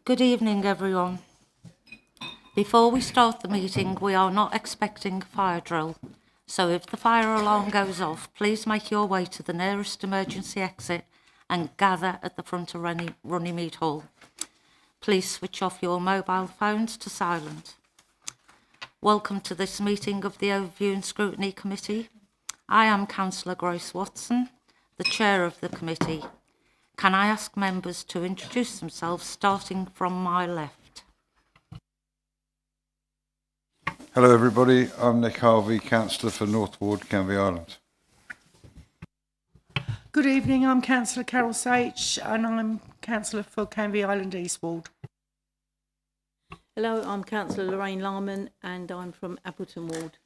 Good evening, everyone. Before we start the meeting, we are not expecting a fire drill. So if the fire alarm goes off, please make your way to the nearest emergency exit and gather at the front of Runnymede Hall. Please switch off your mobile phones to silent. Welcome to this meeting of the Overview and Scrutiny Committee. I am Councillor Grace Watson, the chair of the committee. Can I ask members to introduce themselves, starting from my left? Hello everybody, I'm Nick Harvey, Councillor for North Ward, Canvey Island. Good evening, I'm Councillor Carol Sage and I'm Councillor for Canvey Island East Ward. Hello, I'm Councillor Lorraine Larman and I'm from Appleton Ward.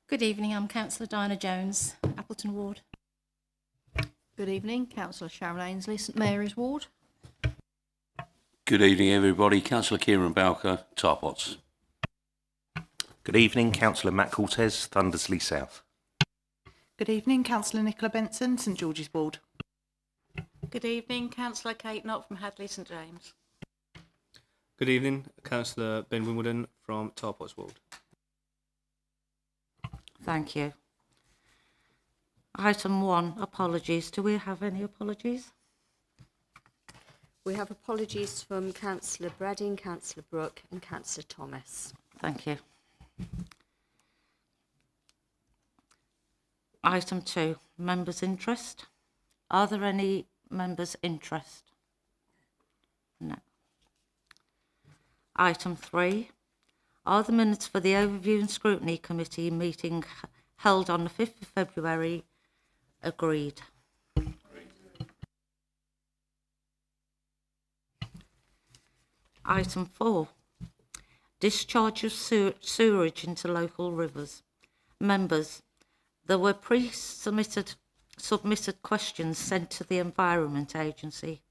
Good evening, I'm Councillor Diana Jones, Appleton Ward. Good evening, Councillor Sharon Ainsley, St Mary's Ward. Good evening everybody, Councillor Kieran Bowker, Tarpots. Good evening, Councillor Matt Cortez, Thundersley South. Good evening, Councillor Nicola Benson, St George's Ward. Good evening, Councillor Kate Knott from Hadley St James. Good evening, Councillor Ben Wimbledon from Tarpots Ward. Thank you. Item 1, apologies. Do we have any apologies? We have apologies from Councillor Bradding, Councillor Brooke and Councillor Thomas. Thank you. Item 2, members' interest. Are there any members' interest? No. Item 3, are the minutes for the Overview and Scrutiny Committee meeting held on the 5th of February agreed? Item 4, discharge of sewage into local rivers. Members, there were submitted questions sent to the Environment Agency.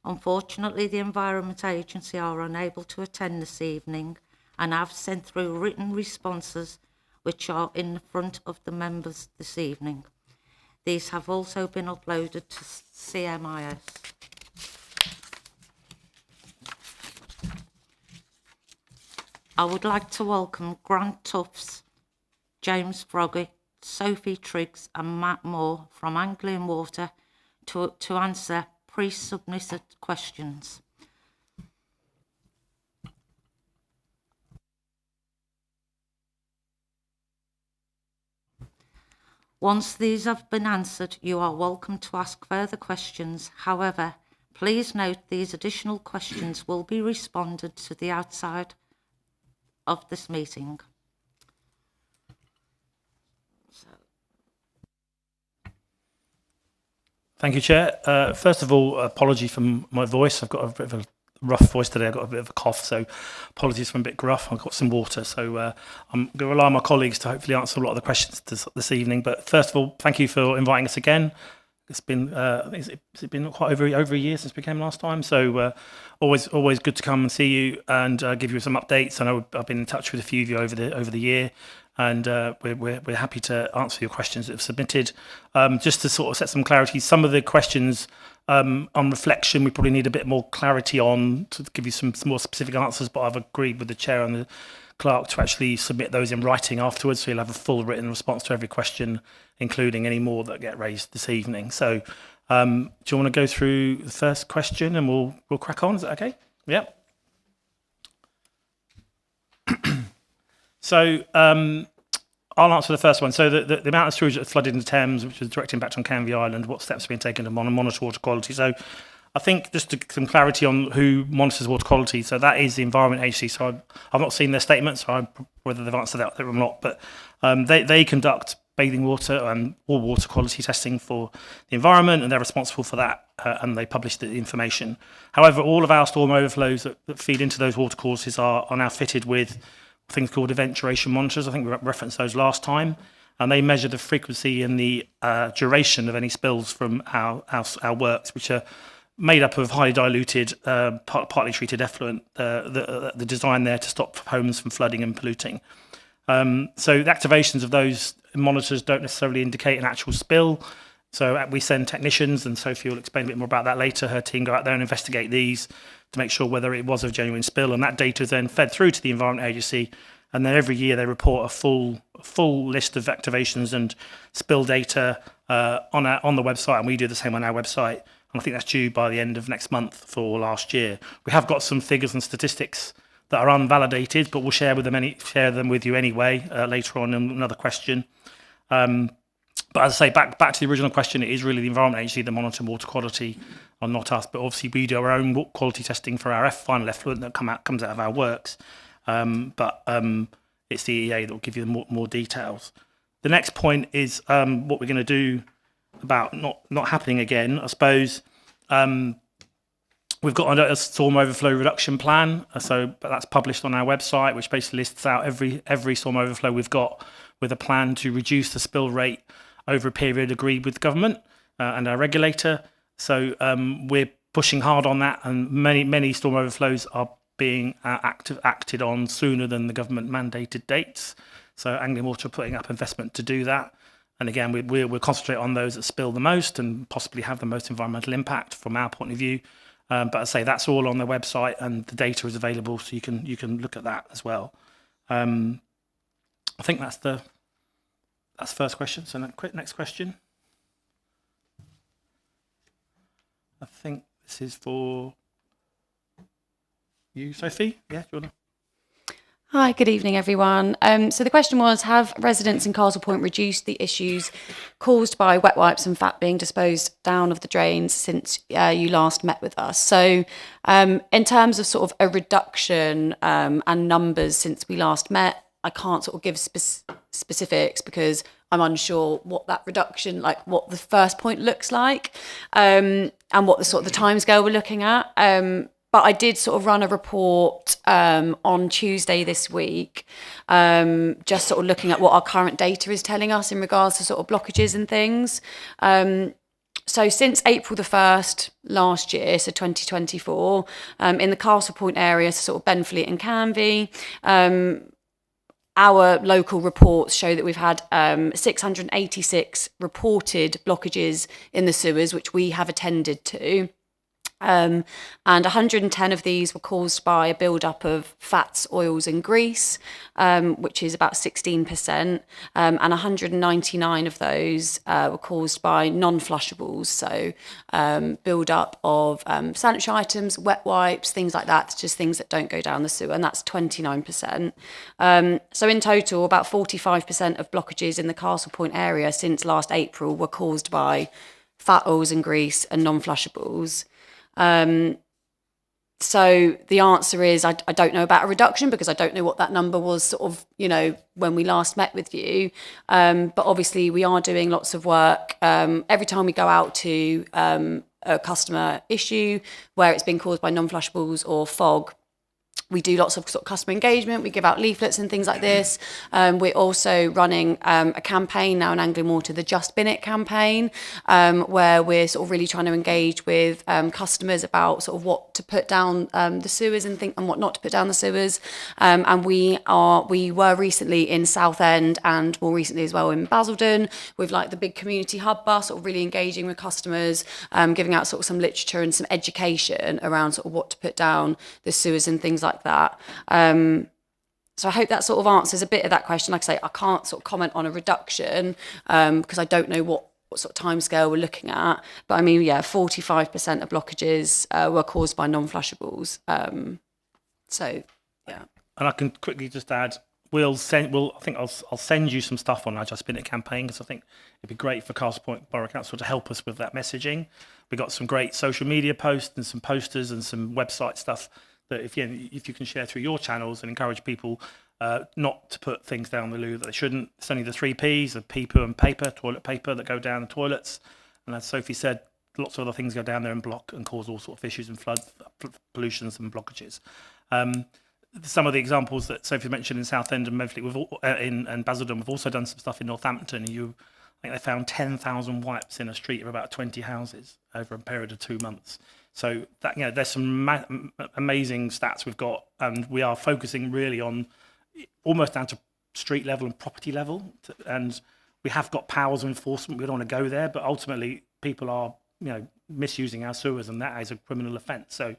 Unfortunately, the Environment Agency are unable to attend this evening and have sent through written responses which are in the front of the members this evening. These have also been uploaded to CMIS. I would like to welcome Grant Tufts, James Froggy, Sophie Triggs and Matt Moore from Anglian Water to answer pre-submitted questions. Once these have been answered, you are welcome to ask further questions. However, please note these additional questions will be responded to the outside of this meeting. Thank you, Chair. First of all, apology for my voice. I've got a bit of a rough voice today. I've got a bit of a cough, so apologies if I'm a bit gruff. I've got some water, so I'm going to rely on my colleagues to hopefully answer a lot of the questions this evening. But first of all, thank you for inviting us again. It's been it's been quite over a year since we came last time, so always good to come and see you and give you some updates. I know I've been in touch with a few of you over the year, and we're happy to answer your questions that have submitted. Just to sort of set some clarity, some of the questions on reflection we probably need a bit more clarity on to give you some more specific answers, but I've agreed with the chair and the clerk to actually submit those in writing afterwards, so you'll have a full written response to every question, including any more that get raised this evening. So do you want to go through the first question and we'll crack on? Is that okay? Yep. So I'll answer the first one. So the amount of sewage that flooded into Thames, which has a direct impact on Canvey Island, what steps have been taken to monitor water quality? So I think just some clarity on who monitors water quality. So that is the Environment Agency. So I've not seen their statement, so whether they've answered that or not. But they conduct bathing water and all water quality testing for the environment, and they're responsible for that, and they publish the information. However, all of our storm overflows that feed into those water courses are now fitted with things called event duration monitors. I think we referenced those last time. And they measure the frequency and the duration of any spills from our works, which are made up of highly diluted, partly treated effluent, the design there to stop homes from flooding and polluting. So the activations of those monitors don't necessarily indicate an actual spill. So we send technicians, and Sophie will explain a bit more about that later. Her team go out there and investigate these to make sure whether it was a genuine spill, and that data is then fed through to the Environment Agency, and then every year they report a full list of activations and spill data on the website, and we do the same on our website. And I think that's due by the end of next month for last year. We have got some figures and statistics that are unvalidated, but we'll share them with you anyway later on in another question. But as I say, back to the original question, it is really the Environment Agency that monitor water quality, and not us. But obviously, we do our own quality testing for our final effluent that comes out of our works. But it's the EA that will give you more details. The next point is what we're going to do about not happening again. I suppose we've got a storm overflow reduction plan, so that's published on our website, which basically lists out every storm overflow we've got, with a plan to reduce the spill rate over a period agreed with government and our regulator. So we're pushing hard on that, and many storm overflows are being acted on sooner than the government mandated dates. So Anglian Water are putting up investment to do that. And again, we'll concentrate on those that spill the most and possibly have the most environmental impact from our point of view. But I say that's all on the website, and the data is available, so you can look at that as well. I think that's the first question. So next question. I think this is for you, Sophie. Yeah, do you want to? Hi, good evening, everyone. So the question was, have residents in Castle Point reduced the issues caused by wet wipes and fat being disposed down of the drains since you last met with us? So in terms of sort of a reduction and numbers since we last met, I can't sort of give specifics because I'm unsure what that reduction, like what the first point looks like, and what the sort of the timescale we're looking at. But I did sort of run a report on Tuesday this week, just sort of looking at what our current data is telling us in regards to sort of blockages and things. So since April the 1st last year, so 2024, in the Castle Point area, so sort of Benfleet and Canvey, our local reports show that we've had 686 reported blockages in the sewers, which we have attended to. And 110 of these were caused by a build-up of fats, oils and grease, which is about 16%, and 199 of those were caused by non-flushables, so build-up of sanitary items, wet wipes, things like that, just things that don't go down the sewer, and that's 29%. So in total, about 45% of blockages in the Castle Point area since last April were caused by fat, oils and grease and non-flushables. So the answer is I don't know about a reduction because I don't know what that number was sort of, when we last met with you. But obviously we are doing lots of work. Every time we go out to a customer issue where it's been caused by non-flushables or fog, we do lots of sort of customer engagement. We give out leaflets and things like this. We're also running a campaign now in Anglian Water, the Just Bin It campaign, where we're sort of really trying to engage with customers about sort of what to put down the sewers and what not to put down the sewers. And we were recently in Southend and more recently as well in Basildon with like the big community hub bus, sort of really engaging with customers, giving out sort of some literature and some education around sort of what to put down the sewers and things like that. So I hope that sort of answers a bit of that question. Like I say, I can't sort of comment on a reduction because I don't know what sort of timescale we're looking at. But I mean, 45% of blockages were caused by non-flushables. So, yeah. And I can quickly just add, I'll send you some stuff on our Just Bin It campaign because I think it'd be great for Castle Point Borough Council to help us with that messaging. We got some great social media posts and some posters and some website stuff that if you can share through your channels and encourage people not to put things down the loo that they shouldn't. It's only the 3 Ps of pee, poo and paper, toilet paper, that go down the toilets. And as Sophie said, lots of other things go down there and block and cause all sorts of issues and flood, pollutions and blockages. Some of the examples that Sophie mentioned in Southend and Benfleet and Basildon, we've also done some stuff in Northampton. I think they found 10,000 wipes in a street of about 20 houses over a period of 2 months. So that there's some amazing stats we've got, and we are focusing really on almost down to street level and property level. And we have got powers of enforcement. We don't want to go there, but ultimately people are, misusing our sewers, and that is a criminal offence. So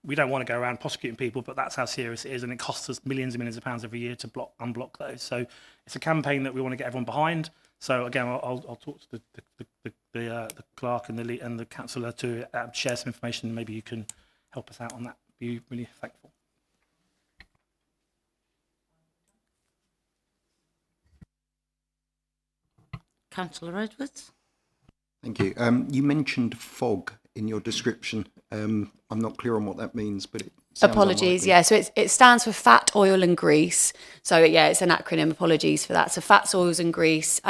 we don't want to go around prosecuting people, but that's how serious it is, and it costs us millions and millions of pounds every year to unblock those. So it's a campaign that we want to get everyone behind. So again, I'll talk to the clerk and the councillor to share some information, and maybe you can help us out on that. Be really thankful. Councillor Edwards. Thank you. You mentioned fog in your description. I'm not clear on what that means, but it sounds Apologies, unlikely. yeah. So it stands for fat, oil and grease. So yeah, it's an acronym. Apologies for that. So fats, oils and grease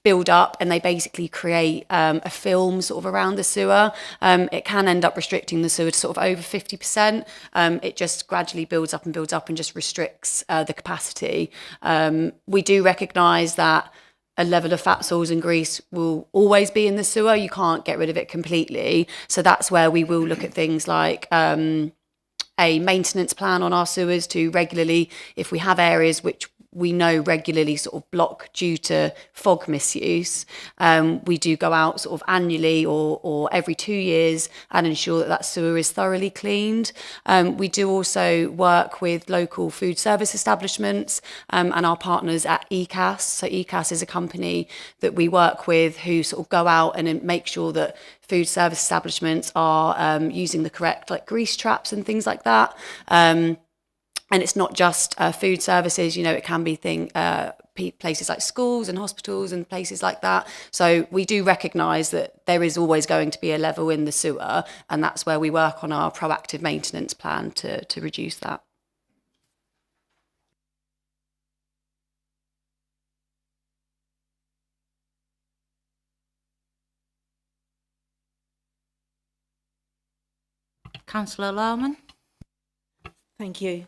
build up, and they basically create a film sort of around the sewer. It can end up restricting the sewer to sort of over 50%. It just gradually builds up and just restricts the capacity. We do recognise that a level of fats, oils and grease will always be in the sewer. You can't get rid of it completely. So that's where we will look at things like a maintenance plan on our sewers to regularly, if we have areas which we know regularly sort of block due to fog misuse, we do go out sort of annually or every 2 years and ensure that that sewer is thoroughly cleaned. We do also work with local food service establishments and our partners at ECAS. So ECAS is a company that we work with who sort of go out and make sure that food service establishments are using the correct grease traps and things like that. And it's not just food services, it can be places like schools and hospitals and places like that. So we do recognise that there is always going to be a level in the sewer, and that's where we work on our proactive maintenance plan to reduce that. Councillor Lohman. Thank you.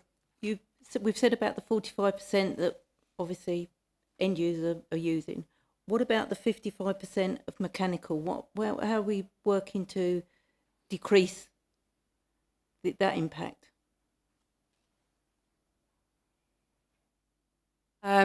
We've said about the 45% that obviously end users are using. What about the 55% of mechanical? How are we working to decrease that impact?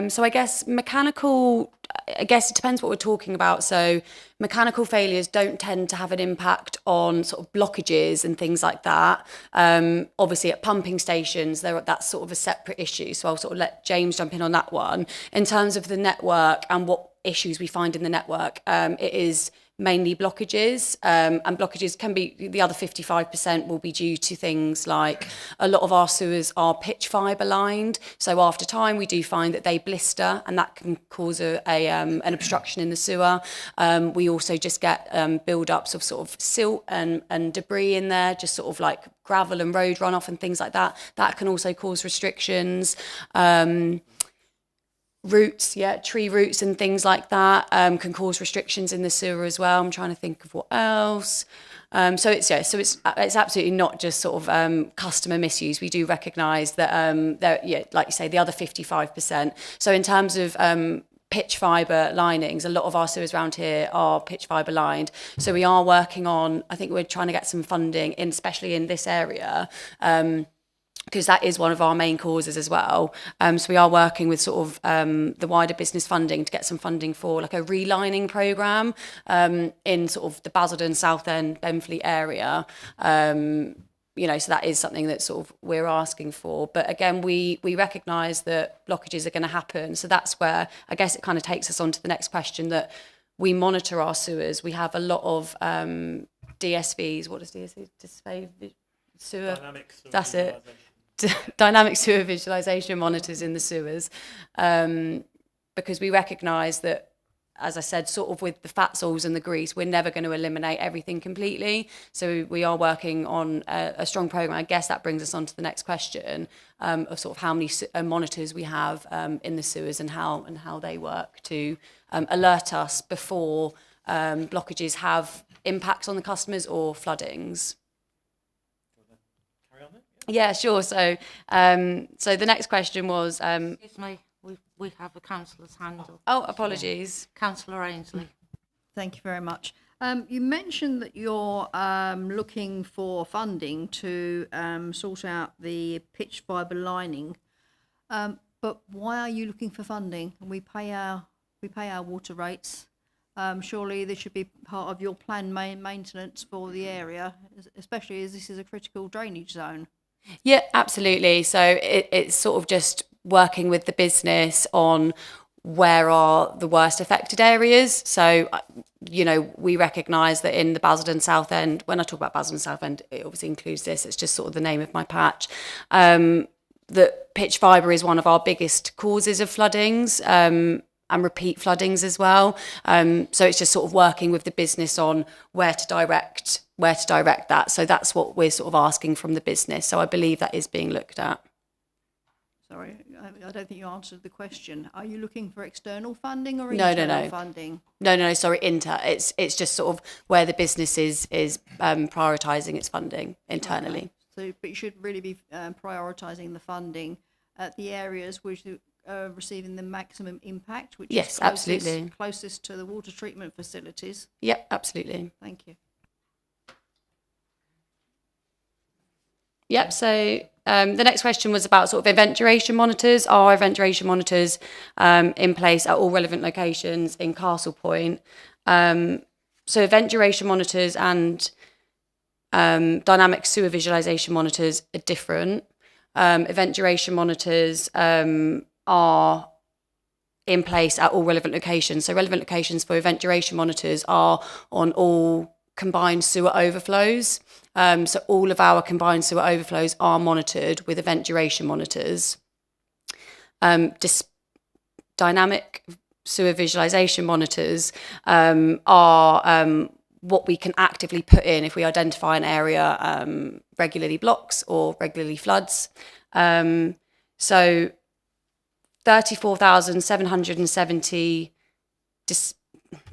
So I guess mechanical, it depends what we're talking about. So mechanical failures don't tend to have an impact on sort of blockages and things like that. Obviously at pumping stations, that's sort of a separate issue. So I'll sort of let James jump in on that one. In terms of the network and what issues we find in the network, it is mainly blockages, and blockages can be, the other 55% will be due to things like a lot of our sewers are pitch fibre lined, so after time we do find that they blister, and that can cause an obstruction in the sewer. We also just get build-ups of sort of silt and debris in there, just sort of like gravel and road runoff and things like that. That can also cause restrictions. Roots, tree roots and things like that can cause restrictions in the sewer as well. I'm trying to think of what else. So it's absolutely not just sort of customer misuse. We do recognise that like you say, the other 55%. So in terms of pitch fibre linings, a lot of our sewers around here are pitch fibre lined. So we are working on, I think we're trying to get some funding in, especially in this area. Because that is one of our main causes as well. So we are working with sort of the wider business funding to get some funding for like a relining programme in sort of the Basildon, Southend, Benfleet area. So that is something that sort of we're asking for. But again, we recognise that blockages are going to happen. So that's where I guess it kind of takes us on to the next question, that we monitor our sewers. We have a lot of DSVs. What does DSV? Sewer. That's it. Dynamic sewer visualisation monitors in the sewers, because we recognise that, as I said, sort of with the fats, oils and the grease, we're never going to eliminate everything completely. So we are working on a strong programme. I guess that brings us on to the next question of sort of how many monitors we have in the sewers and how they work to alert us before blockages have impacts on the customers or floodings. Yeah, sure. So, so the next question was. Excuse me, we have a councillor's hand up. Oh, apologies. Councillor Ainsley. Thank you very much. You mentioned that you're looking for funding to sort out the pitch fibre lining, but why are you looking for funding? We pay our we pay our water rates. Surely this should be part of your planned maintenance for the area, especially as this is a critical drainage zone. Yeah, absolutely. So it's sort of just working with the business on where are the worst affected areas. So, we recognise that in the Basildon South End, when I talk about Basildon South End, it obviously includes this, it's just sort of the name of my patch, that pitch fibre is one of our biggest causes of floodings, and repeat floodings as well. So it's just sort of working with the business on where to direct that. So that's what we're sort of asking from the business. So I believe that is being looked at. Sorry, I don't think you answered the question. Are you looking for external funding or No. internal funding? No, sorry, it's just sort of where the business is prioritising its funding internally. Okay. So, but you should really be prioritising the funding at the areas which are receiving the maximum impact, which yes, is absolutely closest to the water treatment facilities. Yep, absolutely. Thank you. Yep, so the next question was about sort of event duration monitors. Are event duration monitors in place at all relevant locations in Castle Point? So event duration monitors and dynamic sewer visualization monitors are different. Event duration monitors are in place at all relevant locations. So relevant locations for event duration monitors are on all combined sewer overflows. So all of our combined sewer overflows are monitored with event duration monitors. Dynamic sewer visualization monitors are what we can actively put in if we identify an area regularly blocks or regularly floods. So 34,770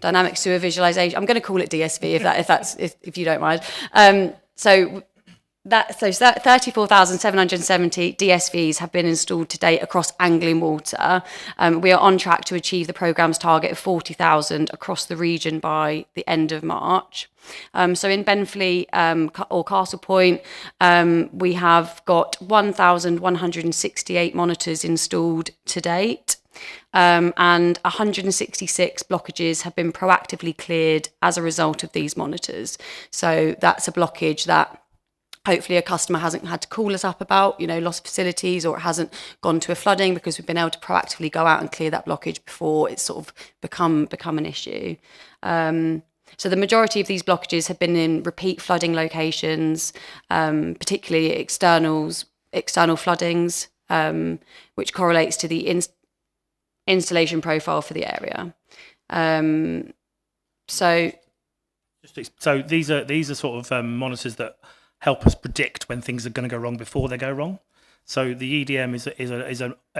dynamic sewer visualization. I'm going to call it DSV if you don't mind. So 34,770 DSVs have been installed to date across Anglian Water. We are on track to achieve the programme's target of 40,000 across the region by the end of March. So in Benfleet or Castle Point, we have got 1,168 monitors installed to date. And 166 blockages have been proactively cleared as a result of these monitors. So that's a blockage that hopefully a customer hasn't had to call us up about, loss of facilities, or it hasn't gone to a flooding, because we've been able to proactively go out and clear that blockage before it's sort of become an issue. So the majority of these blockages have been in repeat flooding locations, particularly external floodings, which correlates to the installation profile for the area. So these are sort of monitors that help us predict when things are going to go wrong before they go wrong. So the EDM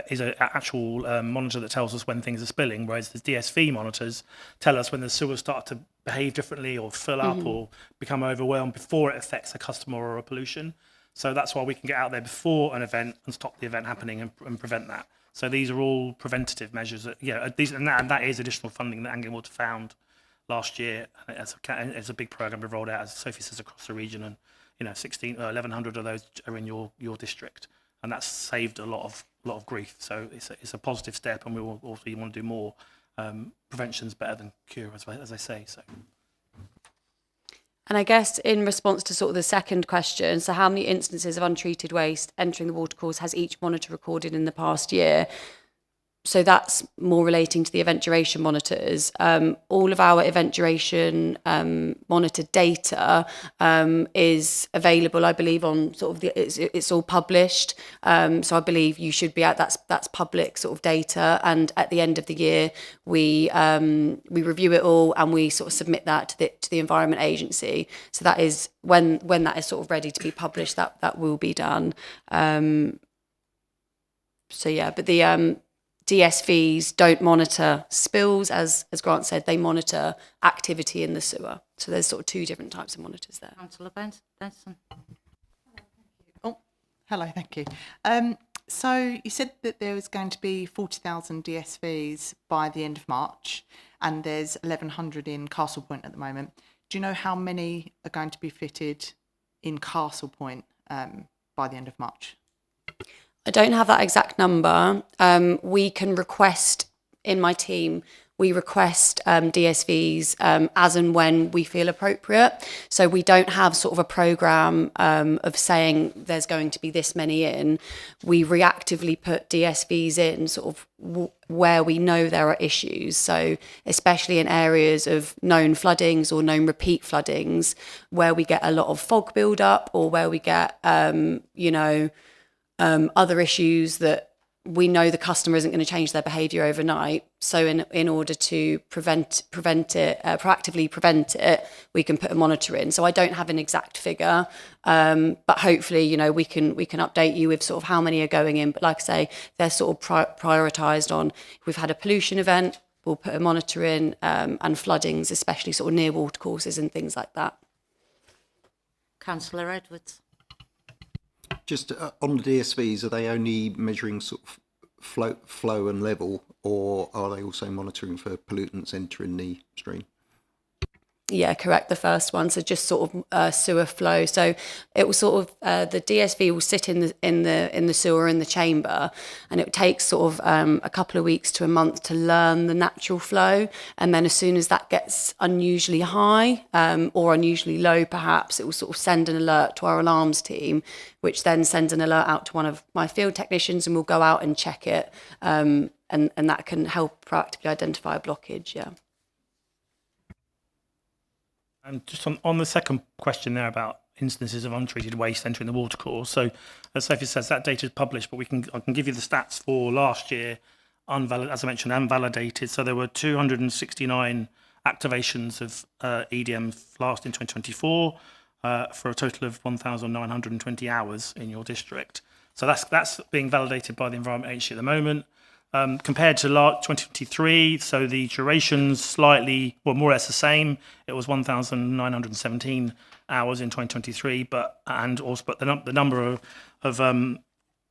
is an actual monitor that tells us when things are spilling, whereas the DSV monitors tell us when the sewers start to behave differently or fill up or become overwhelmed before it affects a customer or a pollution. So that's why we can get out there before an event and stop the event happening and prevent that. So these are all preventative measures. And that is additional funding that Anglian Water found last year. It's a big program we've rolled out, as Sophie says, across the region, and 1,100 of those are in your district, and that's saved a lot of grief. So it's a positive step, and we will also want to do more. Prevention's better than cure, as I say. So. And I guess in response to sort of the second question, so how many instances of untreated waste entering the watercourse has each monitor recorded in the past year? So that's more relating to the event duration monitors. All of our event duration monitored data is available, I believe, on sort of it's all published. So I believe you should be that's public sort of data. And at the end of the year, we review it all and we sort of submit that to the Environment Agency. So that is when that is sort of ready to be published, that will be done. So yeah, but the DSVs don't monitor spills, as Grant said, they monitor activity in the sewer. So there's sort of two different types of monitors there. Councillor Benson. Oh, hello, thank you. So you said that there was going to be 40,000 DSVs by the end of March, and there's 1,100 in Castle Point at the moment. Do you know how many are going to be fitted in Castle Point by the end of March? I don't have that exact number. We can request, in my team, we request DSVs as and when we feel appropriate. So we don't have sort of a programme of saying there's going to be this many in. We reactively put DSVs in sort of where we know there are issues. So especially in areas of known floodings or known repeat floodings, where we get a lot of fog build-up or where we get, other issues that we know the customer isn't going to change their behaviour overnight. So in order to proactively prevent it, we can put a monitor in. So I don't have an exact figure, but hopefully, we can update you with sort of how many are going in. But like I say, they're sort of prioritised on, if we've had a pollution event, we'll put a monitor in, and floodings, especially sort of near watercourses and things like that. Councillor Edwards. Just on the DSVs, are they only measuring sort of flow and level, or are they also monitoring for pollutants entering the stream? Yeah, correct. The first one, so just sort of sewer flow. So it will sort of the DSV will sit in the sewer in the chamber, and it takes sort of a couple of weeks to a month to learn the natural flow. And then as soon as that gets unusually high or unusually low, perhaps it will sort of send an alert to our alarms team, which then sends an alert out to one of my field technicians, and we'll go out and check it, and that can help proactively identify a blockage. Yeah. And just on the second question there about instances of untreated waste entering the watercourse. So as Sophie says, that data is published, but I can give you the stats for last year, as I mentioned, unvalidated. So there were 269 activations of EDM last in 2024 for a total of 1,920 hours in your district. So that's being validated by the Environment Agency at the moment. Compared to 2023, so the duration's slightly, well, more or less the same. It was 1,917 hours in 2023, but the number of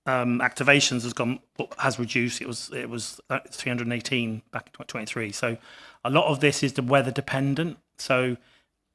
activations has reduced. It was 318 back in 2023. So a lot of this is the weather dependent. So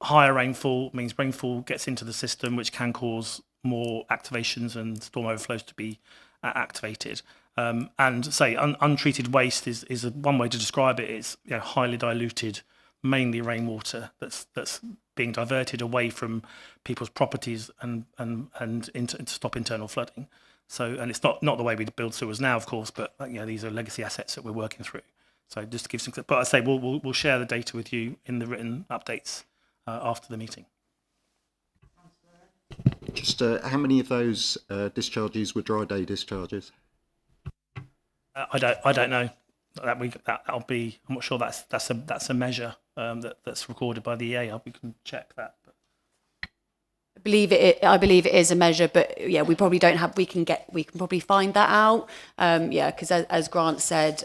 higher rainfall means rainfall gets into the system, which can cause more activations and storm overflows to be activated. And say untreated waste is one way to describe it. It's highly diluted, mainly rainwater that's being diverted away from people's properties and to stop internal flooding. So, and it's not the way we build sewers now, of course, but these are legacy assets that we're working through. So just to give some, but I say we'll share the data with you in the written updates after the meeting. Just how many of those discharges were dry day discharges? I don't know. That'll be. I'm not sure that's a measure that's recorded by the EA. We can check that. But. I believe it is a measure, but yeah, we probably don't have. We can probably find that out. Because as Grant said,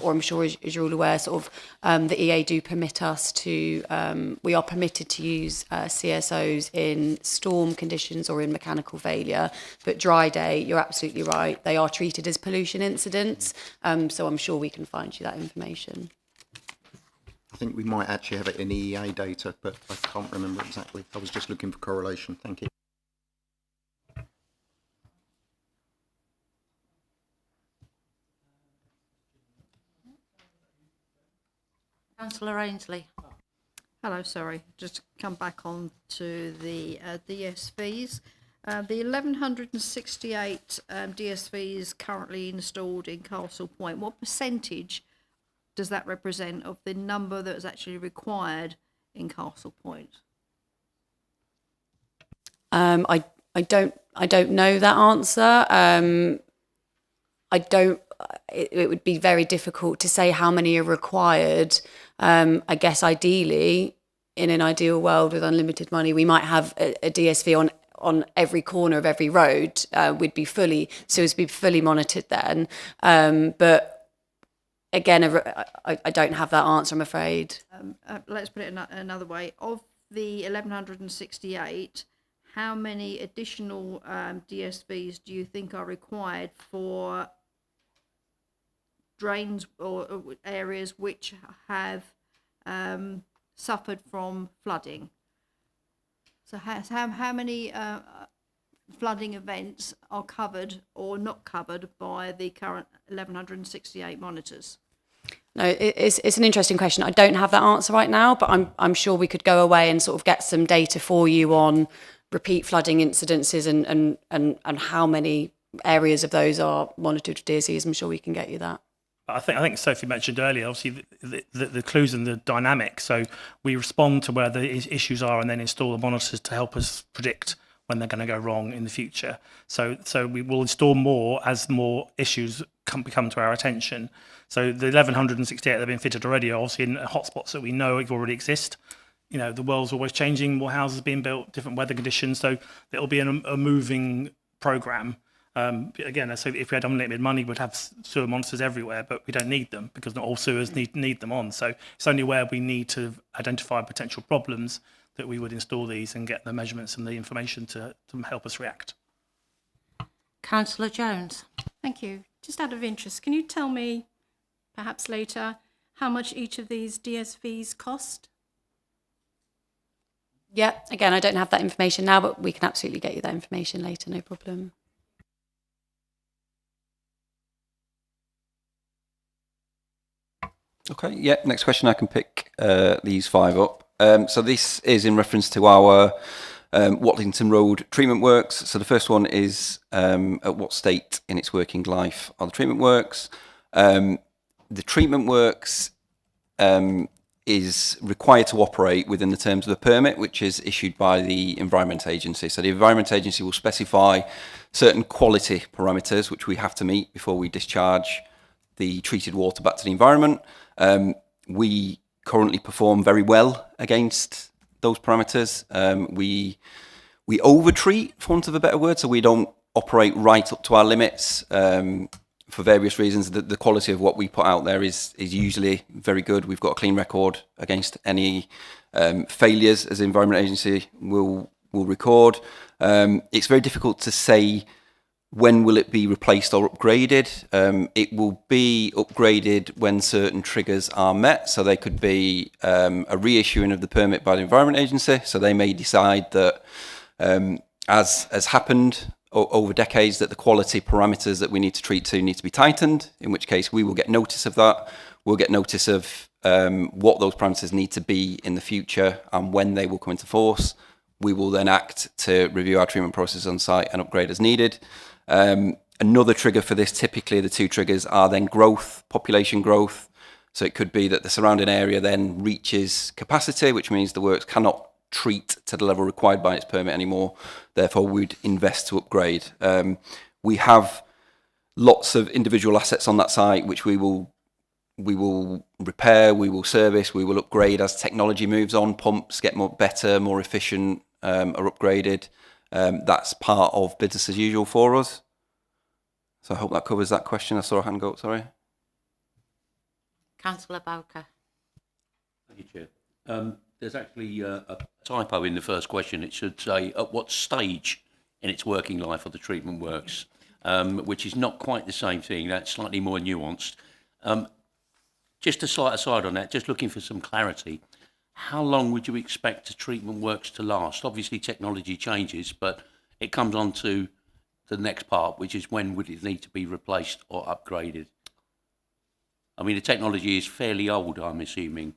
or I'm sure as you're all aware, sort of the EA do permit us to. We are permitted to use CSOs in storm conditions or in mechanical failure, but dry day, you're absolutely right. They are treated as pollution incidents, so I'm sure we can find you that information. I think we might actually have it in EA data, but I can't remember exactly. I was just looking for correlation. Thank you. Councillor Ainsley. Hello, sorry, just to come back on to the DSVs. The 1,168 DSVs currently installed in Castle Point, what percentage does that represent of the number that is actually required in Castle Point? I don't know that answer. It would be very difficult to say how many are required. I guess ideally, in an ideal world with unlimited money, we might have a DSV on every corner of every road. We'd be fully monitored then. But again, I don't have that answer, I'm afraid. Let's put it another way. Of the 1,168, how many additional DSVs do you think are required for drains or areas which have suffered from flooding? So how many flooding events are covered or not covered by the current 1,168 monitors? No, it's an interesting question. I don't have that answer right now, but I'm sure we could go away and sort of get some data for you on repeat flooding incidences and how many areas of those are monitored for DSEs. I'm sure we can get you that. I think Sophie mentioned earlier, obviously, the clues and the dynamic. So we respond to where the issues are and then install the monitors to help us predict when they're going to go wrong in the future. So we will install more as more issues come to our attention. So the 1,168 that have been fitted already are obviously in hotspots that we know already exist. You know, the world's always changing, more houses being built, different weather conditions. So it'll be a moving programme. Again, so if we had unlimited money, we'd have sewer monitors everywhere, but we don't need them because not all sewers need them on. So it's only where we need to identify potential problems that we would install these and get the measurements and the information to help us react. Councillor Jones. Thank you. Just out of interest, can you tell me, perhaps later, how much each of these DSVs cost? Yeah, again, I don't have that information now, but we can absolutely get you that information later, no problem. Okay, yeah, next question, I can pick these 5 up. So this is in reference to our Watlington Road treatment works. So the first one is at what state in its working life are the treatment works? The treatment works is required to operate within the terms of the permit, which is issued by the Environment Agency. So the Environment Agency will specify certain quality parameters which we have to meet before we discharge the treated water back to the environment. We currently perform very well against those parameters. We over-treat, for want of a better word, so we don't operate right up to our limits for various reasons. The quality of what we put out there is usually very good. We've got a clean record against any failures, as the Environment Agency will record. It's very difficult to say when will it be replaced or upgraded. It will be upgraded when certain triggers are met. So they could be a reissuing of the permit by the Environment Agency. So they may decide that, as has happened over decades, that the quality parameters that we need to treat to need to be tightened, in which case we will get notice of that. We'll get notice of what those parameters need to be in the future and when they will come into force. We will then act to review our treatment process on site and upgrade as needed. Another trigger for this, typically the 2 triggers are then growth, population growth. So it could be that the surrounding area then reaches capacity, which means the works cannot treat to the level required by its permit anymore. Therefore, we'd invest to upgrade. We have lots of individual assets on that site, which we will repair, we will service, we will upgrade as technology moves on. Pumps get better, more efficient, are upgraded. That's part of business as usual for us. So I hope that covers that question. I saw a hand go up, sorry. Councillor Bowker. Thank you, Chair. There's actually a typo in the first question. It should say at what stage in its working life are the treatment works, which is not quite the same thing. That's slightly more nuanced. Just a slight aside on that, just looking for some clarity. How long would you expect the treatment works to last? Obviously, technology changes, but it comes on to the next part, which is when would it need to be replaced or upgraded? I mean, the technology is fairly old, I'm assuming.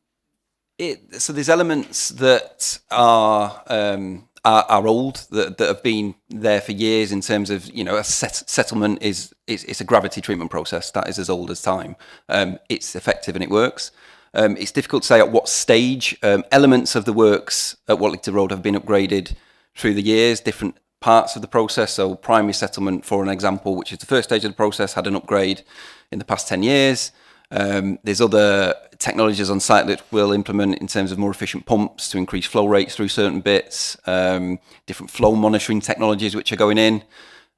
So there's elements that are old that have been there for years in terms of, you know, a settlement it's a gravity treatment process that is as old as time. It's effective and it works. It's difficult to say at what stage. Elements of the works at Watlington Road have been upgraded through the years, different parts of the process. So primary settlement, for an example, which is the first stage of the process, had an upgrade in the past 10 years. There's other technologies on site that we'll implement in terms of more efficient pumps to increase flow rates through certain bits, different flow monitoring technologies which are going in.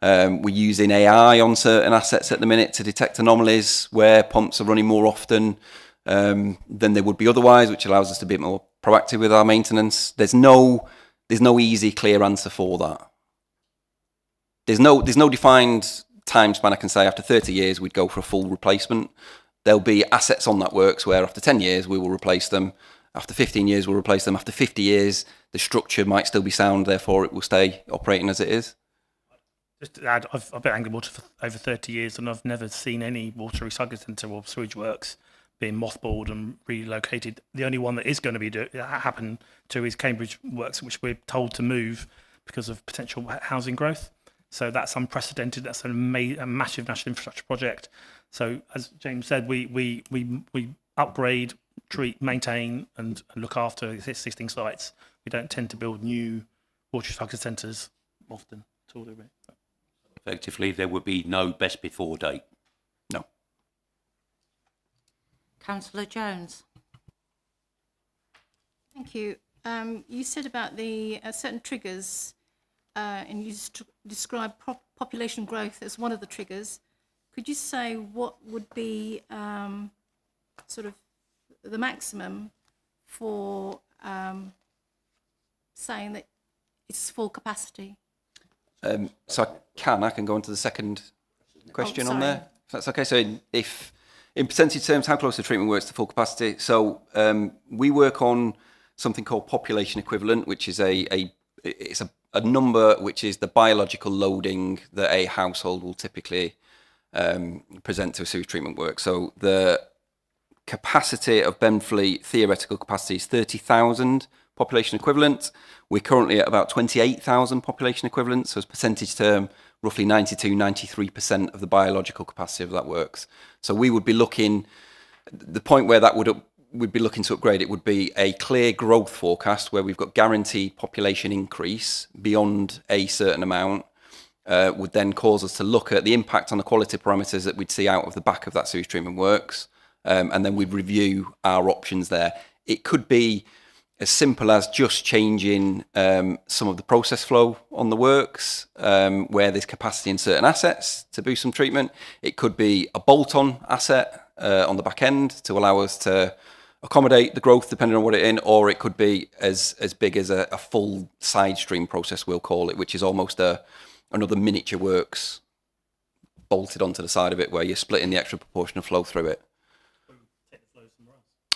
We're using AI on certain assets at the minute to detect anomalies where pumps are running more often than they would be otherwise, which allows us to be a bit more proactive with our maintenance. There's no easy, clear answer for that. There's no defined time span I can say after 30 years we'd go for a full replacement. There'll be assets on that works where after 10 years we will replace them. After 15 years we'll replace them. After 50 years the structure might still be sound, therefore it will stay operating as it is. Just to add, I've been angling water for over 30 years and I've never seen any water recycling centre or sewage works being mothballed and relocated. The only one that is going to be happen to is Cambridge Works, which we're told to move because of potential housing growth. So that's unprecedented. That's a massive national infrastructure project. So as James said, we upgrade, treat, maintain, and look after existing sites. We don't tend to build new water recycling centres often at all, do we? Effectively, there would be no best before date. No. Councillor Jones. Thank you. You said about the certain triggers, and you described population growth as one of the triggers. Could you say what would be sort of the maximum for saying that it's full capacity? So I can go on to the second question on there. If that's okay. So if in percentage terms, how close the treatment works to full capacity? So we work on something called population equivalent, which is it's a number which is the biological loading that a household will typically present to a sewage treatment work. So the capacity of Benfleet, theoretical capacity, is 30,000 population equivalent. We're currently at about 28,000 population equivalent. So as percentage term, roughly 93% of the biological capacity of that works. So we would be looking, the point where that we'd be looking to upgrade it would be a clear growth forecast where we've got guaranteed population increase beyond a certain amount, would then cause us to look at the impact on the quality parameters that we'd see out of the back of that sewage treatment works, and then we'd review our options there. It could be as simple as just changing some of the process flow on the works, where there's capacity in certain assets to boost some treatment. It could be a bolt-on asset on the back end to allow us to accommodate the growth depending on what it's in, or it could be as big as a full side stream process, we'll call it, which is almost another miniature works bolted onto the side of it where you're splitting the extra proportion of flow through it.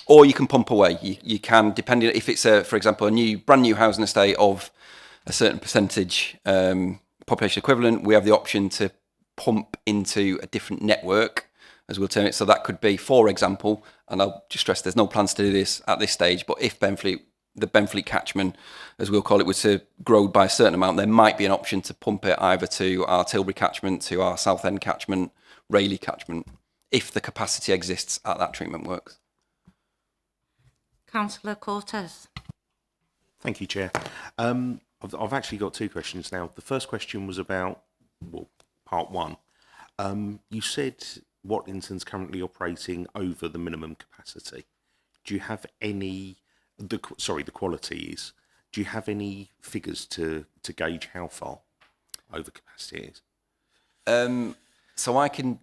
Or you can pump away. You can, depending if it's for example, a brand new housing estate of a certain percentage population equivalent, we have the option to pump into a different network, as we'll term it. So that could be, for example, and I'll just stress there's no plans to do this at this stage, but if the Benfleet catchment, as we'll call it, was to grow by a certain amount, there might be an option to pump it either to our Tilbury catchment, to our Southend catchment, Rayleigh catchment, if the capacity exists at that treatment works. Councillor Cortez. Thank you, Chair. I've actually got two questions now. The first question was about, part one. You said Watlington's currently operating over the minimum capacity. Do you have any, the quality is, do you have any figures to gauge how far over capacity it is? So I can,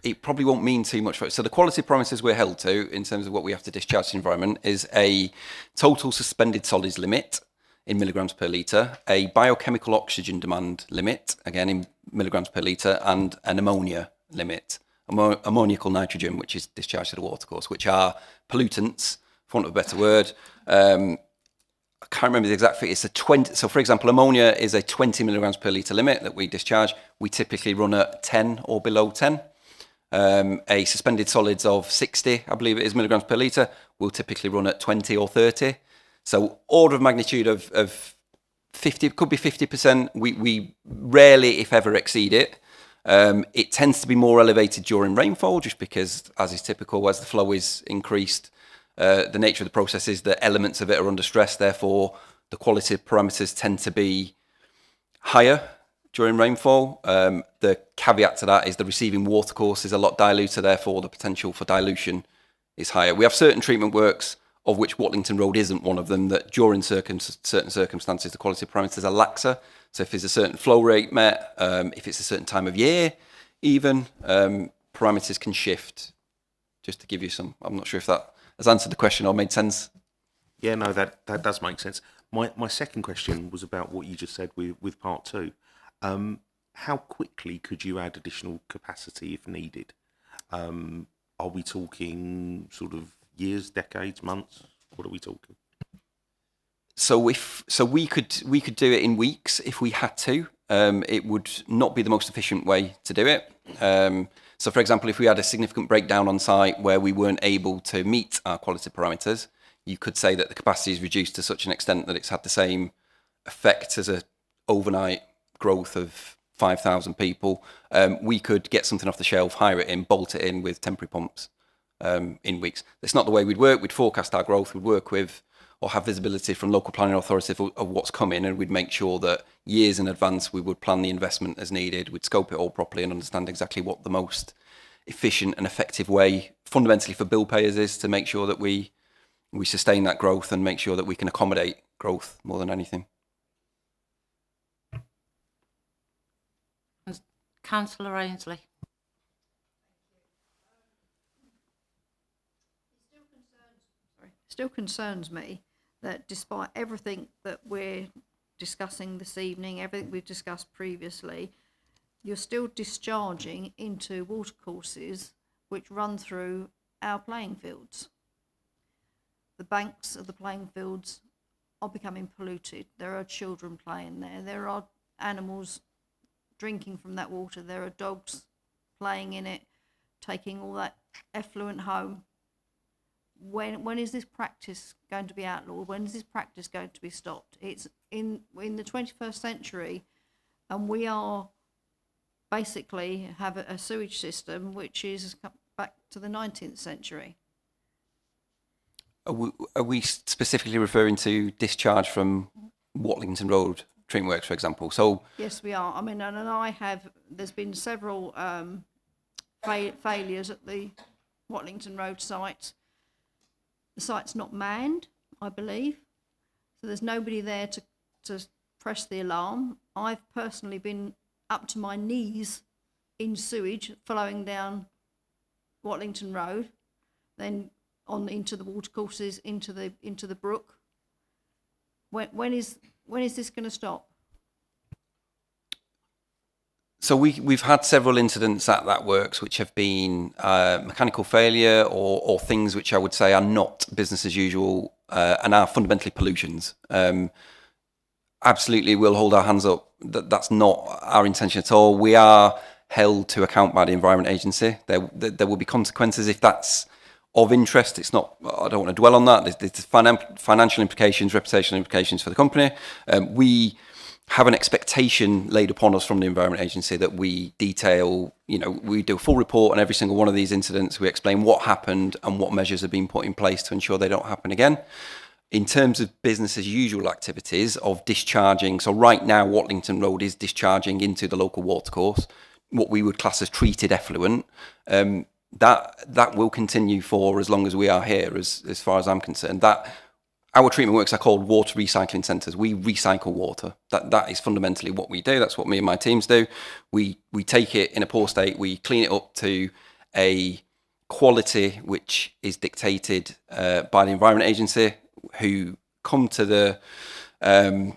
it probably won't mean too much for it. So the quality parameters we're held to in terms of what we have to discharge to the environment is a total suspended solids limit in milligrams per litre, a biochemical oxygen demand limit, again in milligrams per litre, and an ammonia limit, ammoniacal nitrogen, which is discharged to the watercourse, which are pollutants, for want of a better word. I can't remember the exact figure. It's a 20. So, for example, ammonia is a 20 milligrams per litre limit that we discharge. We typically run at 10 or below 10. A suspended solids of 60, I believe it is, milligrams per litre, will typically run at 20 or 30. So, order of magnitude of 50, it could be 50%. We rarely, if ever, exceed it. It tends to be more elevated during rainfall, just because, as is typical, as the flow is increased, the nature of the process is that elements of it are under stress, therefore the quality parameters tend to be higher during rainfall. The caveat to that is the receiving watercourse is a lot diluted, therefore the potential for dilution is higher. We have certain treatment works, of which Watlington Road isn't one of them, that during certain circumstances the quality parameters are laxer. So if there's a certain flow rate met, if it's a certain time of year even, parameters can shift. Just to give you some, I'm not sure if that has answered the question or made sense. Yeah, no, that does make sense. My second question was about what you just said with part two. How quickly could you add additional capacity if needed? Are we talking sort of years, decades, months? What are we talking? So we could do it in weeks if we had to. It would not be the most efficient way to do it. So, for example, if we had a significant breakdown on site where we weren't able to meet our quality parameters, you could say that the capacity is reduced to such an extent that it's had the same effect as a overnight growth of 5,000 people. We could get something off the shelf, hire it in, bolt it in with temporary pumps in weeks. That's not the way we'd work. We'd forecast our growth. We'd work with or have visibility from local planning authorities of what's coming, and we'd make sure that years in advance we would plan the investment as needed. We'd scope it all properly and understand exactly what the most efficient and effective way fundamentally for bill payers is to make sure that we sustain that growth and make sure that we can accommodate growth more than anything. Councillor Ainsley. Still concerns me that despite everything that we're discussing this evening, everything we've discussed previously, you're still discharging into watercourses which run through our playing fields. The banks of the playing fields are becoming polluted. There are children playing there. There are animals drinking from that water. There are dogs playing in it, taking all that effluent home. When is this practice going to be outlawed? When is this practice going to be stopped? It's in the 21st century, and we are basically have a sewage system which is back to the 19th century. Are we specifically referring to discharge from Watlington Road treatment works, for example? So Yes, we are. I mean, there's been several failures at the Watlington Road site. The site's not manned, I believe, so there's nobody there to press the alarm. I've personally been up to my knees in sewage flowing down Watlington Road, then on into the watercourses, into the brook. When is this going to stop? So we've had several incidents at that works which have been mechanical failure or things which I would say are not business as usual and are fundamentally pollutions. Absolutely, we'll hold our hands up. That's not our intention at all. We are held to account by the Environment Agency. There will be consequences if that's of interest. It's not. I don't want to dwell on that. There's financial implications, reputational implications for the company. We have an expectation laid upon us from the Environment Agency that we detail, we do a full report on every single one of these incidents. We explain what happened and what measures have been put in place to ensure they don't happen again. In terms of business as usual activities of discharging, so right now Watlington Road is discharging into the local watercourse, what we would class as treated effluent. That will continue for as long as we are here, as far as I'm concerned. Our treatment works are called water recycling centres. We recycle water. That is fundamentally what we do. That's what me and my teams do. We take it in a poor state, we clean it up to a quality which is dictated by the Environment Agency, who come to the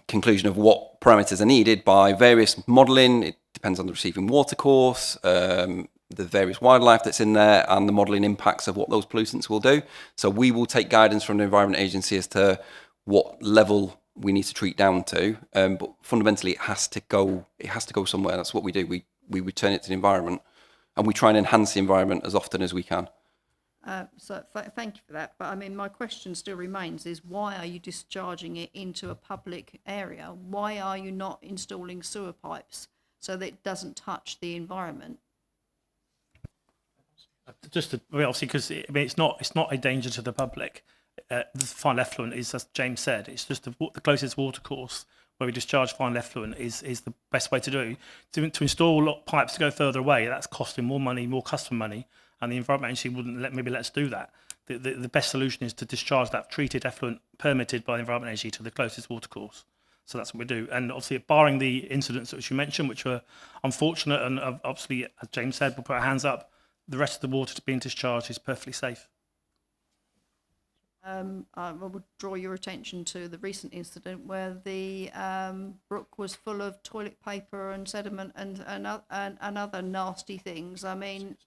conclusion of what parameters are needed by various modelling. It depends on the receiving watercourse, the various wildlife that's in there, and the modelling impacts of what those pollutants will do. So we will take guidance from the Environment Agency as to what level we need to treat down to, but fundamentally it has to go somewhere. That's what we do. We return it to the environment, and we try and enhance the environment as often as we can. Thank you for that. But I mean, my question still remains: is why are you discharging it into a public area? Why are you not installing sewer pipes so that it doesn't touch the environment? Obviously, because it's not a danger to the public. The fine effluent is, as James said, it's just the closest watercourse where we discharge fine effluent is the best way to do. To install pipes to go further away, that's costing more money, more customer money, and the Environment Agency wouldn't let us do that. The best solution is to discharge that treated effluent permitted by the Environment Agency to the closest watercourse. So that's what we do. And obviously, barring the incidents which you mentioned, which were unfortunate, and obviously, as James said, we'll put our hands up. The rest of the water being discharged is perfectly safe. I would draw your attention to the recent incident where the brook was full of toilet paper and sediment and other nasty things. I mean,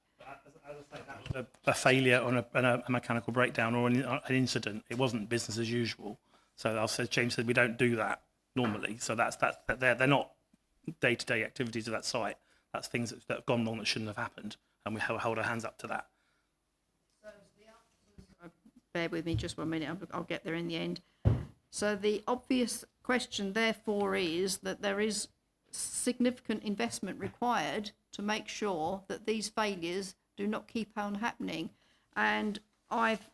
a failure on a mechanical breakdown or an incident. It wasn't business as usual. So as James said, we don't do that normally. So they're not day-to-day activities of that site. That's things that have gone wrong that shouldn't have happened. and we hold our hands up to that. Bear with me just 1 minute, I'll get there in the end. So the obvious question therefore is that there is significant investment required to make sure that these failures do not keep on happening. And I've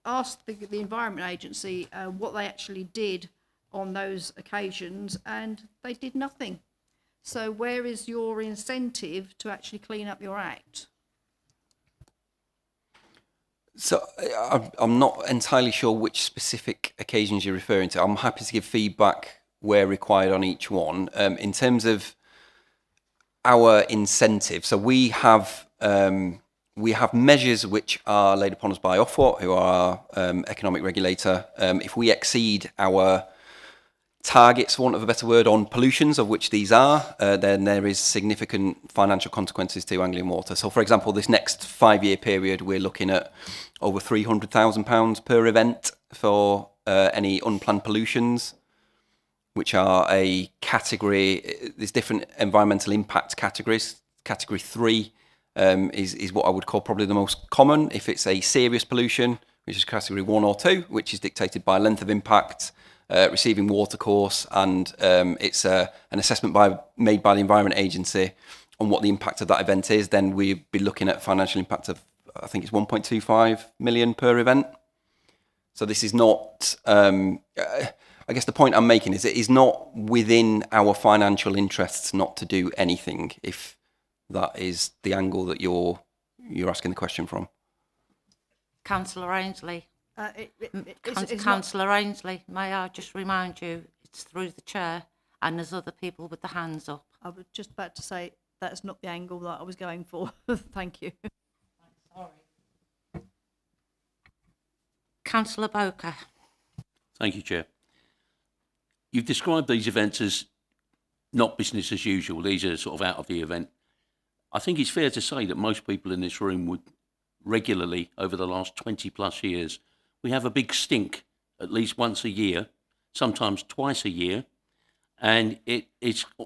asked the Environment Agency what they actually did on those occasions, and they did nothing. So where is your incentive to actually clean up your act? So I'm not entirely sure which specific occasions you're referring to. I'm happy to give feedback where required on each one. In terms of our incentive, so we have measures which are laid upon us by Ofwat, who are our economic regulator. If we exceed our targets, for want of a better word, on pollutions, of which these are, then there is significant financial consequences to Anglian Water. So, for example, this next 5-year period, we're looking at over £300,000 per event for any unplanned pollutions, which are a category. There's different environmental impact categories. Category 3 is what I would call probably the most common. If it's a serious pollution, which is category 1 or 2, which is dictated by length of impact, receiving water course, and it's an assessment made by the Environment Agency on what the impact of that event is, then we'd be looking at financial impact of, I think it's 1.25 million per event. So this is not, I guess the point I'm making is it is not within our financial interests not to do anything, if that is the angle that you're asking the question from. Councillor Ainsley. It's Councillor Ainsley, may I just remind you, it's through the chair and there's other people with the hands up. I was just about to say that's not the angle that I was going for. Thank you. Sorry. Councillor Boker. Thank you, Chair. You've described these events as not business as usual. These are sort of out of the event. I think it's fair to say that most people in this room would regularly, over the last 20 plus years, we have a big stink at least once a year, sometimes twice a year, and it